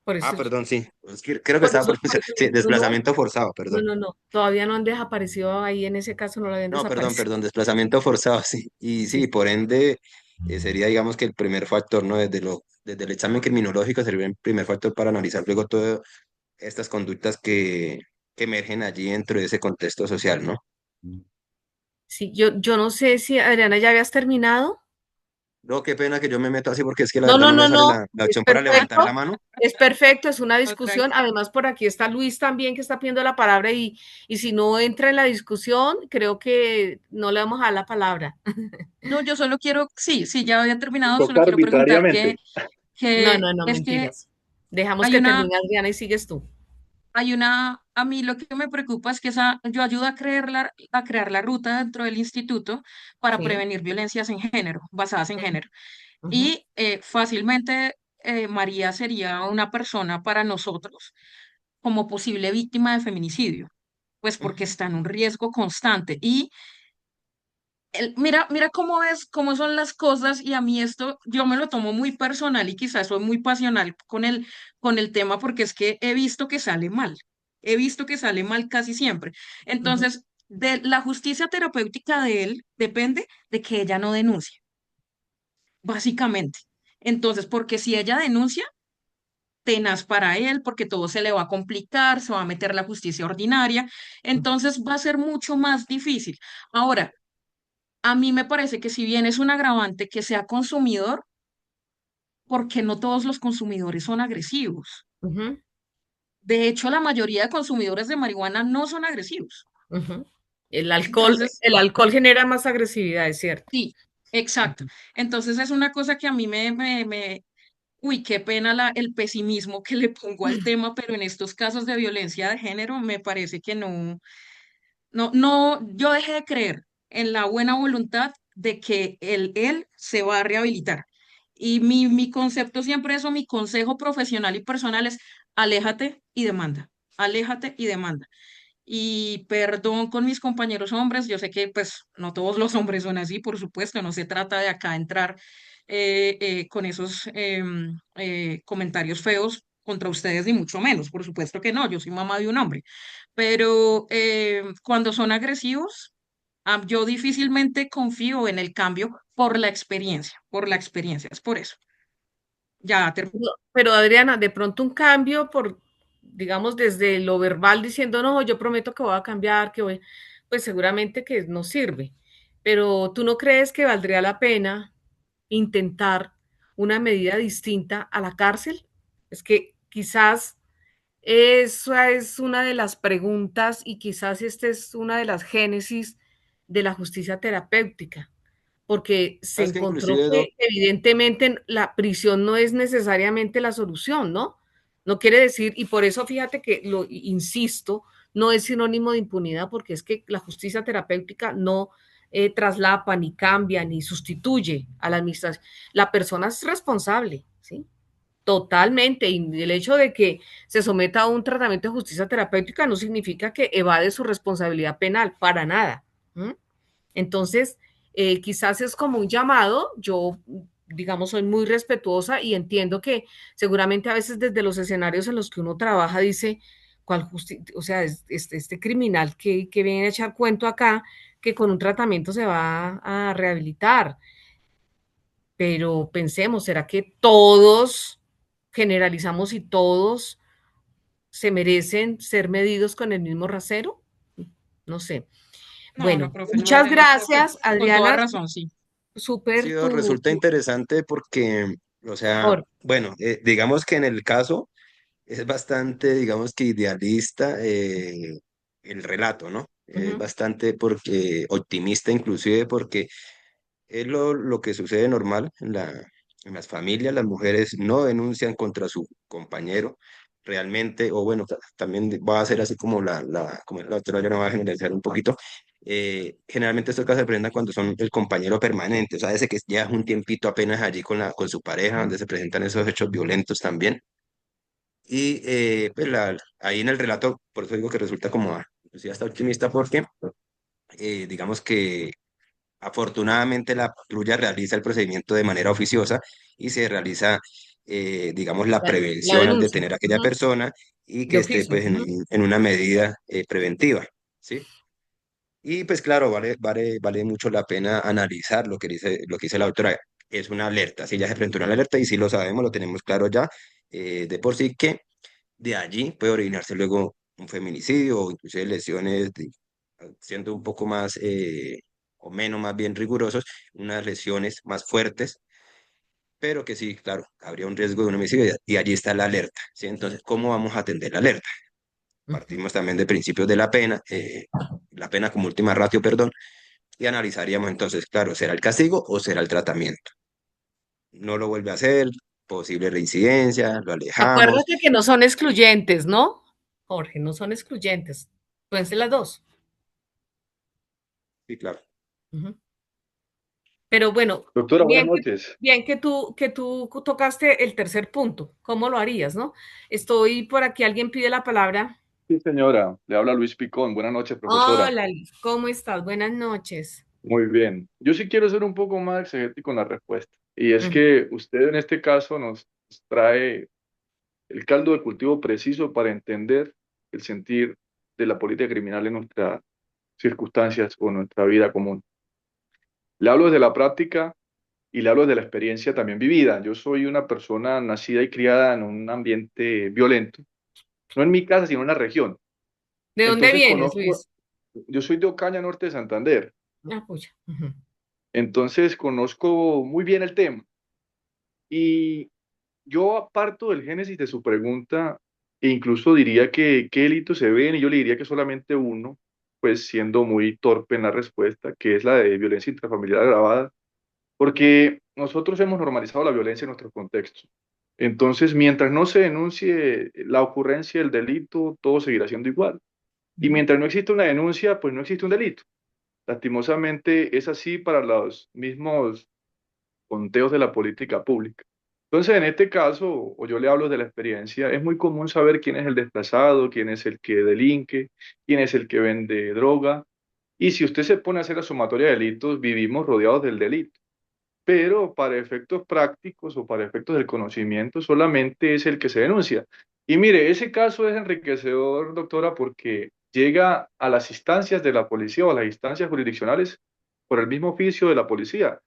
Por Ah, eso, perdón, sí. Es que creo que por estaba eso, pronunciando. Sí, no, no, desplazamiento forzado, no, perdón. no, no. Todavía no han desaparecido ahí en ese caso, no lo habían No, perdón, desaparecido. perdón, desplazamiento forzado, sí. Y Sí, sí, por ende, sería, digamos, que el primer factor, ¿no? Desde el examen criminológico sería el primer factor para analizar luego todas estas conductas que emergen allí dentro de ese contexto social, ¿no? sí, yo no sé si Adriana ya habías terminado. No, qué pena que yo me meto así porque es que la No, verdad no, no me no, sale no, la es opción para Ah, levantar perfecto. la mano. Es perfecto, es una no, discusión. Además, por aquí está Luis también que está pidiendo la palabra y si no entra en la discusión, creo que no le vamos a dar la palabra. no, yo solo quiero, sí, sí, ya había terminado, solo Toca quiero preguntar que, arbitrariamente. No, que no, no, es que mentiras. Dejamos hay que una, termine Adriana y sigues tú. a mí lo que me preocupa es que yo ayudo a crear la ruta dentro del instituto para Sí. prevenir violencias en género, basadas en género. Ujú, Y fácilmente María sería una persona para nosotros como posible víctima de feminicidio, pues porque ujú, está en un riesgo constante. Y mira, mira cómo es, cómo son las cosas y a mí esto, yo me lo tomo muy personal y quizás soy muy pasional con el tema porque es que he visto que sale mal, he visto que sale mal casi siempre. ujú, Entonces, de la justicia terapéutica de él depende de que ella no denuncie, básicamente. Entonces, porque si ella denuncia, tenaz para él, porque todo se le va a complicar, se va a meter la justicia ordinaria, ujú, entonces va a ser mucho más difícil. Ahora, a mí me parece que si bien es un agravante que sea consumidor, porque no todos los consumidores son agresivos. ujú, De hecho, la mayoría de consumidores de marihuana no son agresivos. ujú. Entonces, El alcohol genera más agresividad, es cierto. sí, exacto. Ujú. Entonces es una cosa que a mí uy, qué pena el pesimismo que le pongo al tema, pero en estos casos de violencia de género me parece que no, no, yo dejé de creer en la buena voluntad de que él se va a rehabilitar. Y mi concepto siempre es, o mi consejo profesional y personal es, aléjate y demanda. Y perdón con mis compañeros hombres, yo sé que pues no todos los hombres son así, por supuesto, no se trata de acá entrar con esos comentarios feos contra ustedes, ni mucho menos, por supuesto que no, yo soy mamá de un hombre, pero cuando son agresivos, yo difícilmente confío en el cambio por la experiencia, es por eso. Ya, Pero Adriana, de pronto un cambio por, digamos, desde lo verbal diciendo, no, yo prometo que voy a cambiar, que voy, pues seguramente que no sirve. Pero ¿tú no crees que valdría la pena intentar una medida distinta a la cárcel? Es que quizás esa es una de las preguntas y quizás esta es una de las génesis de la justicia terapéutica, porque se Es que encontró inclusive, que evidentemente la prisión no es necesariamente la solución, ¿no? No quiere decir, y por eso fíjate que lo insisto, no es sinónimo de impunidad, porque es que la justicia terapéutica no traslapa, ni cambia, ni sustituye a la administración. La persona es responsable, ¿sí? Totalmente, y el hecho de que se someta a un tratamiento de justicia terapéutica no significa que evade su responsabilidad penal, para nada. ¿M? Entonces, quizás es como un llamado, yo, digamos, soy muy respetuosa y entiendo que seguramente a veces desde los escenarios en los que uno trabaja dice, o sea, este criminal que viene a echar cuento acá, que con un tratamiento se va a rehabilitar, pero pensemos, ¿será que todos generalizamos y todos se merecen ser medidos con el mismo rasero? No sé. no, no, Bueno, profe, no muchas hablemos, gracias, con toda Adriana. razón, sí. sí, Súper resulta interesante porque, o sea, por- bueno, digamos que en el caso es bastante, digamos que idealista el relato, ¿no? Es ujú, bastante porque optimista inclusive porque es lo que sucede normal en las familias, las mujeres no denuncian contra su compañero realmente, o bueno, también va a ser así como como la otra, yo no voy a generalizar un poquito. Generalmente estos casos se presentan cuando son el compañero permanente, o sea, ese que ya es un tiempito apenas allí con su pareja, donde se presentan esos hechos violentos también. Y pues ahí en el relato, por eso digo que resulta como, inclusive hasta optimista, porque digamos que afortunadamente, la patrulla realiza el procedimiento de manera oficiosa y se realiza, digamos, la la prevención al denuncia, detener a aquella ujú, persona y de que esté, oficio. pues, Ujú. en una medida preventiva, ¿sí? Y, pues, claro, vale mucho la pena analizar lo que dice la autora. Es una alerta, si ya se presentó una alerta y si lo sabemos, lo tenemos claro ya, de por sí que de allí puede originarse luego un feminicidio o inclusive lesiones, siendo un poco más o menos más bien rigurosos, unas lesiones más fuertes pero que sí, claro, habría un riesgo de un homicidio y allí está la alerta, ¿sí? Entonces, ¿cómo vamos a atender la alerta? Ujú. Partimos también de principios de la pena como última ratio, perdón, y analizaríamos entonces, claro, ¿será el castigo o será el tratamiento? No lo vuelve a hacer, posible reincidencia, lo alejamos, Acuérdate que no son excluyentes, ¿no? Jorge, no son excluyentes. Pueden ser las dos. sí, claro. Ujú. Pero bueno, Doctora, buenas noches. bien que tú tocaste el tercer punto. ¿Cómo lo harías, no? Estoy por aquí, alguien pide la palabra. Sí, señora, le habla Luis Picón. Buenas noches, profesora. Hola, Liz, ¿cómo estás? Buenas noches. Muy bien. Yo sí quiero ser un poco más exegético en la respuesta. Y es Ujú. que usted en este caso nos trae el caldo de cultivo preciso para entender el sentir de la política criminal en nuestras circunstancias o nuestra vida común. Le hablo desde la práctica y le hablo desde la experiencia también vivida. Yo soy una persona nacida y criada en un ambiente violento, no en mi casa, sino en la región. ¿De dónde Entonces vienes, conozco, Luis? yo soy de Ocaña, norte de Santander. Ah, pucha. Ujú. Entonces conozco muy bien el tema. Y yo aparto del génesis de su pregunta e incluso diría que qué delitos se ven y yo le diría que solamente uno, pues siendo muy torpe en la respuesta, que es la de violencia intrafamiliar agravada, porque nosotros hemos normalizado la violencia en nuestro contexto. Entonces, mientras no se denuncie la ocurrencia del delito, todo seguirá siendo igual. Y Ujú. mientras no existe una denuncia, pues no existe un delito. Lastimosamente es así para los mismos conteos de la política pública. Entonces, en este caso, o yo le hablo de la experiencia, es muy común saber quién es el desplazado, quién es el que delinque, quién es el que vende droga. Y si usted se pone a hacer la sumatoria de delitos, vivimos rodeados del delito. Pero para efectos prácticos o para efectos del conocimiento, solamente es el que se denuncia. Y mire, ese caso es enriquecedor, doctora, porque llega a las instancias de la policía o a las instancias jurisdiccionales por el mismo oficio de la policía.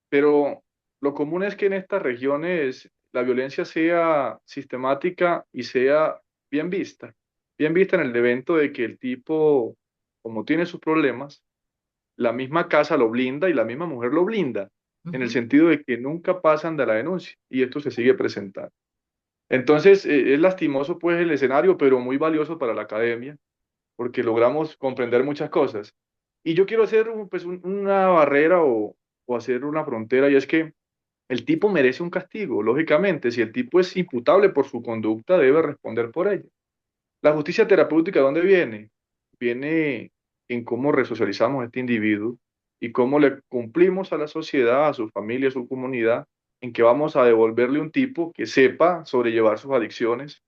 Pero lo común es que en estas regiones la violencia sea sistemática y sea bien vista. Bien vista en el evento de que el tipo, como tiene sus problemas, la misma casa lo blinda y la misma mujer lo blinda, en el Ujú. sentido de que nunca pasan de la denuncia y esto se sigue presentando. Entonces, es lastimoso pues el escenario, pero muy valioso para la academia, porque logramos comprender muchas cosas. Y yo quiero hacer pues, una barrera o hacer una frontera, y es que el tipo merece un castigo, lógicamente. Si el tipo es imputable por su conducta, debe responder por ella. La justicia terapéutica, ¿dónde viene? Viene en cómo resocializamos a este individuo y cómo le cumplimos a la sociedad, a su familia, a su comunidad, en que vamos a devolverle un tipo que sepa sobrellevar sus adicciones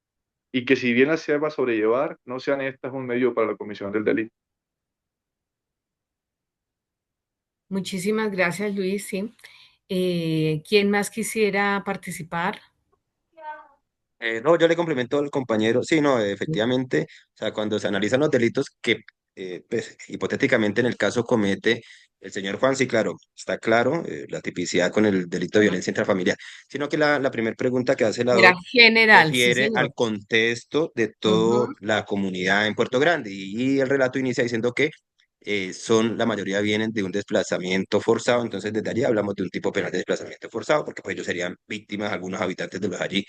y que si bien las sepa sobrellevar, no sean estas un medio para la comisión del delito. Muchísimas gracias, Luis. Sí. ¿Quién más quisiera participar? No, yo le complemento al compañero. Sí, no, Sí. efectivamente, o sea, cuando se analizan los delitos que, pues, hipotéticamente en el caso comete el señor Juan, sí, claro, está claro, la tipicidad con el delito de Ajá. violencia intrafamiliar, sino que la primera pregunta que hace la Era DOT general, sí, refiere al señor. contexto de toda Ujú. la comunidad en Puerto Grande y el relato inicia diciendo que la mayoría vienen de un desplazamiento forzado, entonces desde allí hablamos de un tipo penal de desplazamiento forzado, porque pues ellos serían víctimas, algunos habitantes de los allí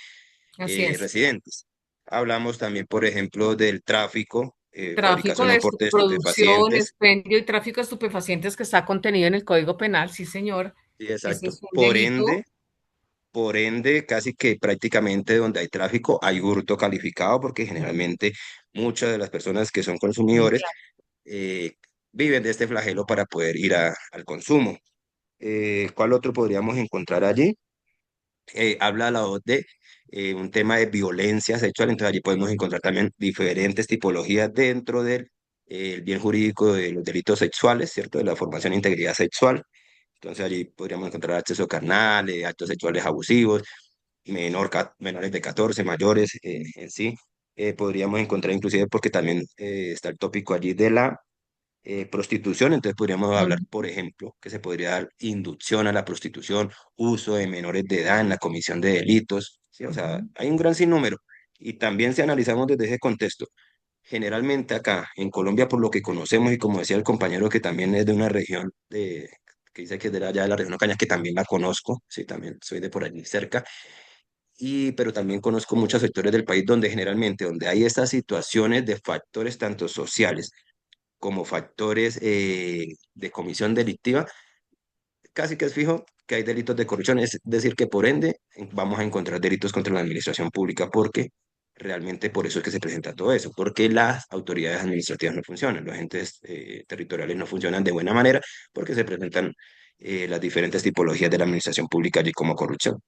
Así es. residentes. Hablamos también, por ejemplo, del tráfico, Tráfico fabricación o de porte de producción, estupefacientes. expendio y tráfico de estupefacientes que está contenido en el Código Penal, sí, señor. Sí, Ese exacto. es un delito. Por ende, casi que prácticamente donde hay tráfico hay hurto calificado, porque Ujú. generalmente muchas de las personas que son Mm, consumidores claro. eh, viven de este flagelo para poder ir al consumo. ¿Cuál otro podríamos encontrar allí? Habla la voz de un tema de violencia sexual, entonces allí podemos encontrar también diferentes tipologías dentro del el bien jurídico de los delitos sexuales, ¿cierto? De la formación e integridad sexual. Entonces allí podríamos encontrar acceso carnal, actos sexuales abusivos, menores de 14 mayores en sí. Podríamos encontrar inclusive porque también está el tópico allí de la prostitución, entonces podríamos hablar, por Ujú. ejemplo, que se podría dar inducción a la prostitución, uso de menores de edad en la comisión de delitos, ¿sí? O sea, Ujú. hay un gran sinnúmero. Y también si analizamos desde ese contexto, generalmente acá en Colombia, por lo que conocemos y como decía el compañero que también es de una región que dice que es de allá de la región Ocaña, que también la conozco, sí, también soy de por allí cerca, pero también conozco muchos sectores del país donde generalmente, donde hay estas situaciones de factores tanto sociales como factores de comisión delictiva, casi que es fijo que hay delitos de corrupción, es decir, que por ende vamos a encontrar delitos contra la administración pública porque realmente por eso es que se presenta todo eso, porque las autoridades administrativas no funcionan, los entes territoriales no funcionan de buena manera porque se presentan las diferentes tipologías de la administración pública allí como corrupción.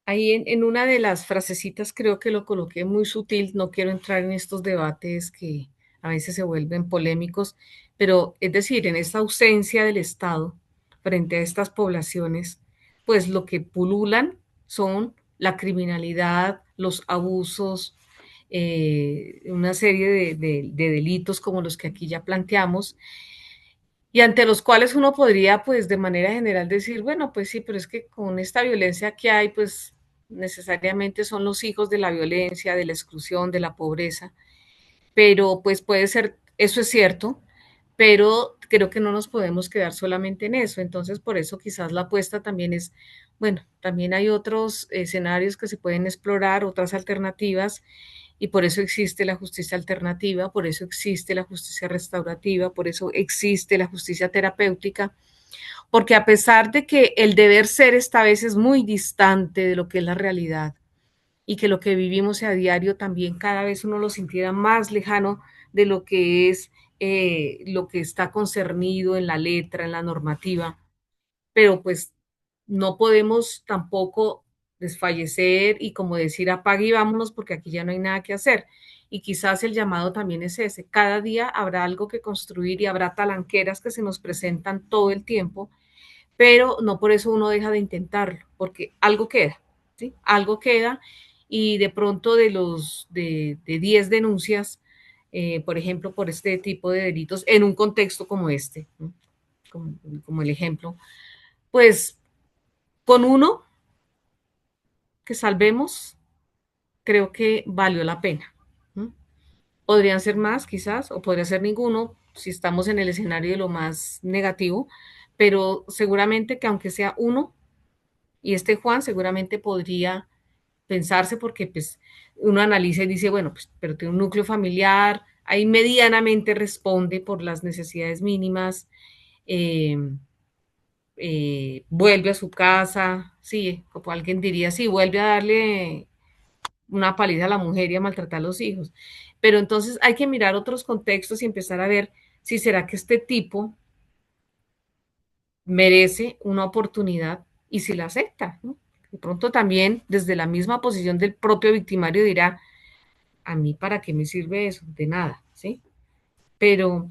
Ahí en una de las frasecitas creo que lo coloqué muy sutil, no quiero entrar en estos debates que a veces se vuelven polémicos, pero es decir, en esta ausencia del Estado frente a estas poblaciones, pues lo que pululan son la criminalidad, los abusos, una serie de delitos como los que aquí ya planteamos, y ante los cuales uno podría, pues, de manera general decir, bueno, pues sí, pero es que con esta violencia que hay, pues, necesariamente son los hijos de la violencia, de la exclusión, de la pobreza, pero pues puede ser, eso es cierto, pero creo que no nos podemos quedar solamente en eso. Entonces, por eso quizás la apuesta también es, bueno, también hay otros escenarios que se pueden explorar, otras alternativas, y por eso existe la justicia alternativa, por eso existe la justicia restaurativa, por eso existe la justicia terapéutica, porque a pesar de que el deber ser esta vez es muy distante de lo que es la realidad y que lo que vivimos a diario también cada vez uno lo sintiera más lejano de lo que es lo que está concernido en la letra, en la normativa, pero pues no podemos tampoco desfallecer y como decir apague y vámonos porque aquí ya no hay nada que hacer. Y quizás el llamado también es ese. Cada día habrá algo que construir y habrá talanqueras que se nos presentan todo el tiempo, pero no por eso uno deja de intentarlo, porque algo queda, ¿sí? Algo queda y de pronto de 10 denuncias, por ejemplo, por este tipo de delitos en un contexto como este, ¿no? Como el ejemplo, pues con uno que salvemos, creo que valió la pena. ¿No? Podrían ser más, quizás, o podría ser ninguno, si estamos en el escenario de lo más negativo, pero seguramente que aunque sea uno, y este Juan seguramente podría pensarse porque pues uno analiza y dice, bueno, pues pero tiene un núcleo familiar, ahí medianamente responde por las necesidades mínimas, eh, vuelve a su casa, sí, como alguien diría, sí, vuelve a darle una paliza a la mujer y a maltratar a los hijos. Pero entonces hay que mirar otros contextos y empezar a ver si será que este tipo merece una oportunidad y si la acepta, ¿no? De pronto también desde la misma posición del propio victimario dirá, a mí para qué me sirve eso, de nada, ¿sí? Pero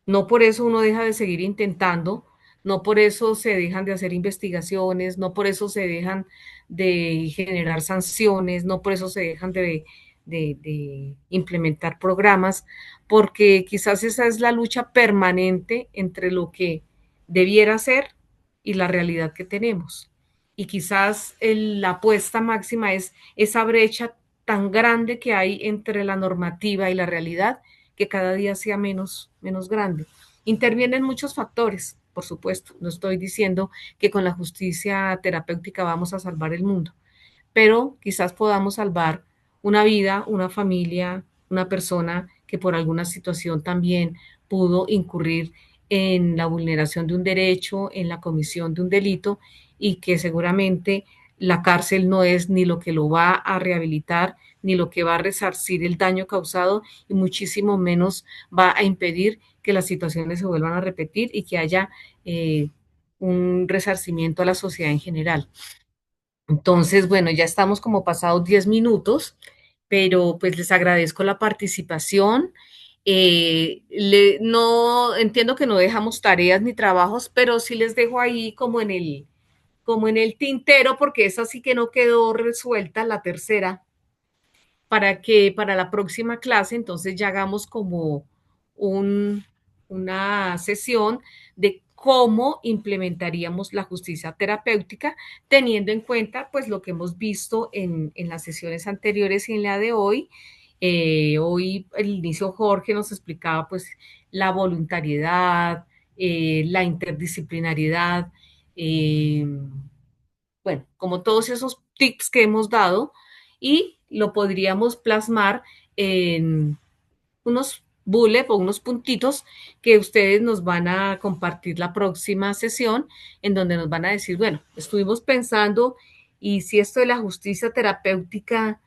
no por eso uno deja de seguir intentando, no por eso se dejan de hacer investigaciones, no por eso se dejan de generar sanciones, no por eso se dejan de implementar programas, porque quizás esa es la lucha permanente entre lo que debiera ser y la realidad que tenemos. Y quizás la apuesta máxima es esa brecha tan grande que hay entre la normativa y la realidad, que cada día sea menos grande. Intervienen muchos factores, por supuesto. No estoy diciendo que con la justicia terapéutica vamos a salvar el mundo, pero quizás podamos salvar una vida, una familia, una persona que por alguna situación también pudo incurrir en la vulneración de un derecho, en la comisión de un delito y que seguramente la cárcel no es ni lo que lo va a rehabilitar, ni lo que va a resarcir el daño causado y muchísimo menos va a impedir que las situaciones se vuelvan a repetir y que haya un resarcimiento a la sociedad en general. Entonces, bueno, ya estamos como pasados 10 minutos, pero pues les agradezco la participación. No entiendo que no dejamos tareas ni trabajos, pero sí les dejo ahí como en el tintero, porque esa sí que no quedó resuelta, la tercera, para que para la próxima clase entonces ya hagamos como un, una sesión de cómo implementaríamos la justicia terapéutica, teniendo en cuenta pues lo que hemos visto en las sesiones anteriores y en la de hoy. Hoy al inicio Jorge nos explicaba pues la voluntariedad, la interdisciplinariedad, Eh, bueno, como todos esos tips que hemos dado y lo podríamos plasmar en unos bullet o unos puntitos que ustedes nos van a compartir la próxima sesión, en donde nos van a decir, bueno, estuvimos pensando y si esto de la justicia terapéutica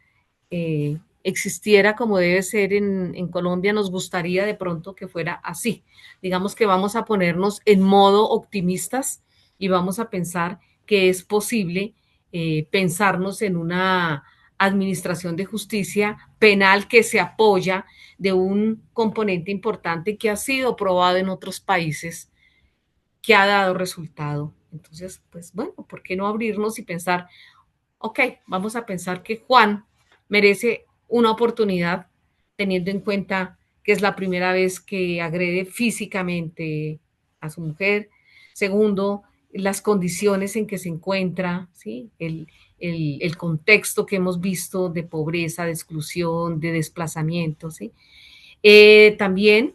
existiera como debe ser en Colombia, nos gustaría de pronto que fuera así. Digamos que vamos a ponernos en modo optimistas y vamos a pensar que es posible pensarnos en una administración de justicia penal que se apoya de un componente importante que ha sido probado en otros países, que ha dado resultado. Entonces, pues bueno, ¿por qué no abrirnos y pensar, ok, vamos a pensar que Juan merece una oportunidad teniendo en cuenta que es la primera vez que agrede físicamente a su mujer? Segundo, las condiciones en que se encuentra, ¿sí? El contexto que hemos visto de pobreza, de exclusión, de desplazamiento, ¿sí? También,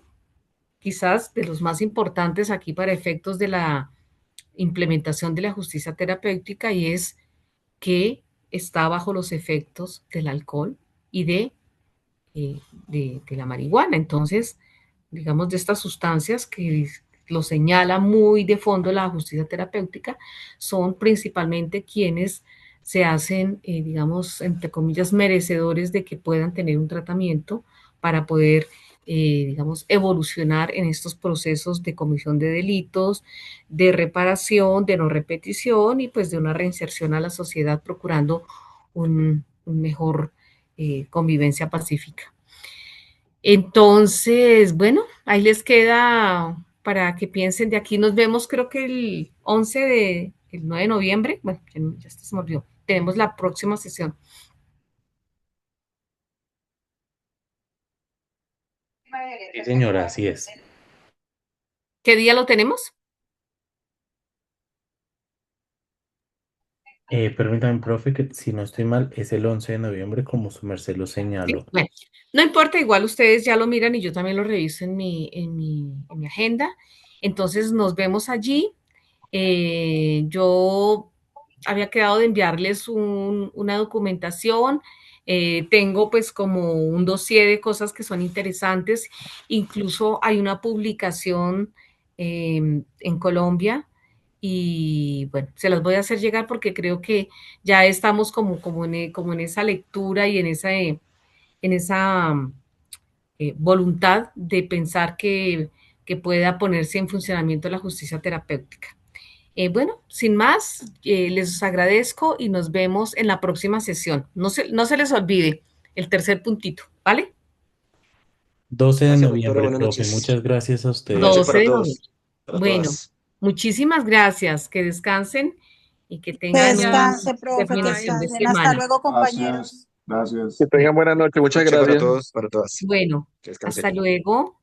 quizás de los más importantes aquí para efectos de la implementación de la justicia terapéutica, y es que está bajo los efectos del alcohol y de la marihuana. Entonces, digamos, de estas sustancias que lo señala muy de fondo la justicia terapéutica, son principalmente quienes se hacen, digamos, entre comillas, merecedores de que puedan tener un tratamiento para poder, digamos, evolucionar en estos procesos de comisión de delitos, de reparación, de no repetición y pues de una reinserción a la sociedad procurando un mejor convivencia pacífica. Entonces, bueno, ahí les queda para que piensen de aquí. Nos vemos, creo que el 9 de noviembre. Bueno, ya se me olvidó. Tenemos la próxima sesión. Sí, señora, así es. ¿Qué día lo tenemos? Permítame, profe, que si no estoy mal, es el 11 de noviembre, como su merced lo Sí, señaló. bueno, no importa, igual ustedes ya lo miran y yo también lo reviso en mi agenda. Entonces nos vemos allí. Yo había quedado de enviarles una documentación. Tengo pues como un dossier de cosas que son interesantes. Incluso hay una publicación en Colombia y bueno, se las voy a hacer llegar porque creo que ya estamos como en esa lectura y en esa voluntad de pensar que pueda ponerse en funcionamiento la justicia terapéutica. Bueno, sin más, les agradezco y nos vemos en la próxima sesión. No se les olvide el tercer puntito, ¿vale? 12 de Gracias, doctora. noviembre, Buenas profe. noches. Muchas gracias a Buenas noches ustedes. 12 para de todos, noviembre. para Bueno, todas. muchísimas gracias. Que descansen y que Que tengan una Gracias. descanse, profe, que Bye. terminación de descansen. Hasta semana. luego, compañeros. Gracias, gracias. Que tengan buena noche. Muchas Noche para gracias. todos. Para todas. Bueno, Que descansen. hasta luego.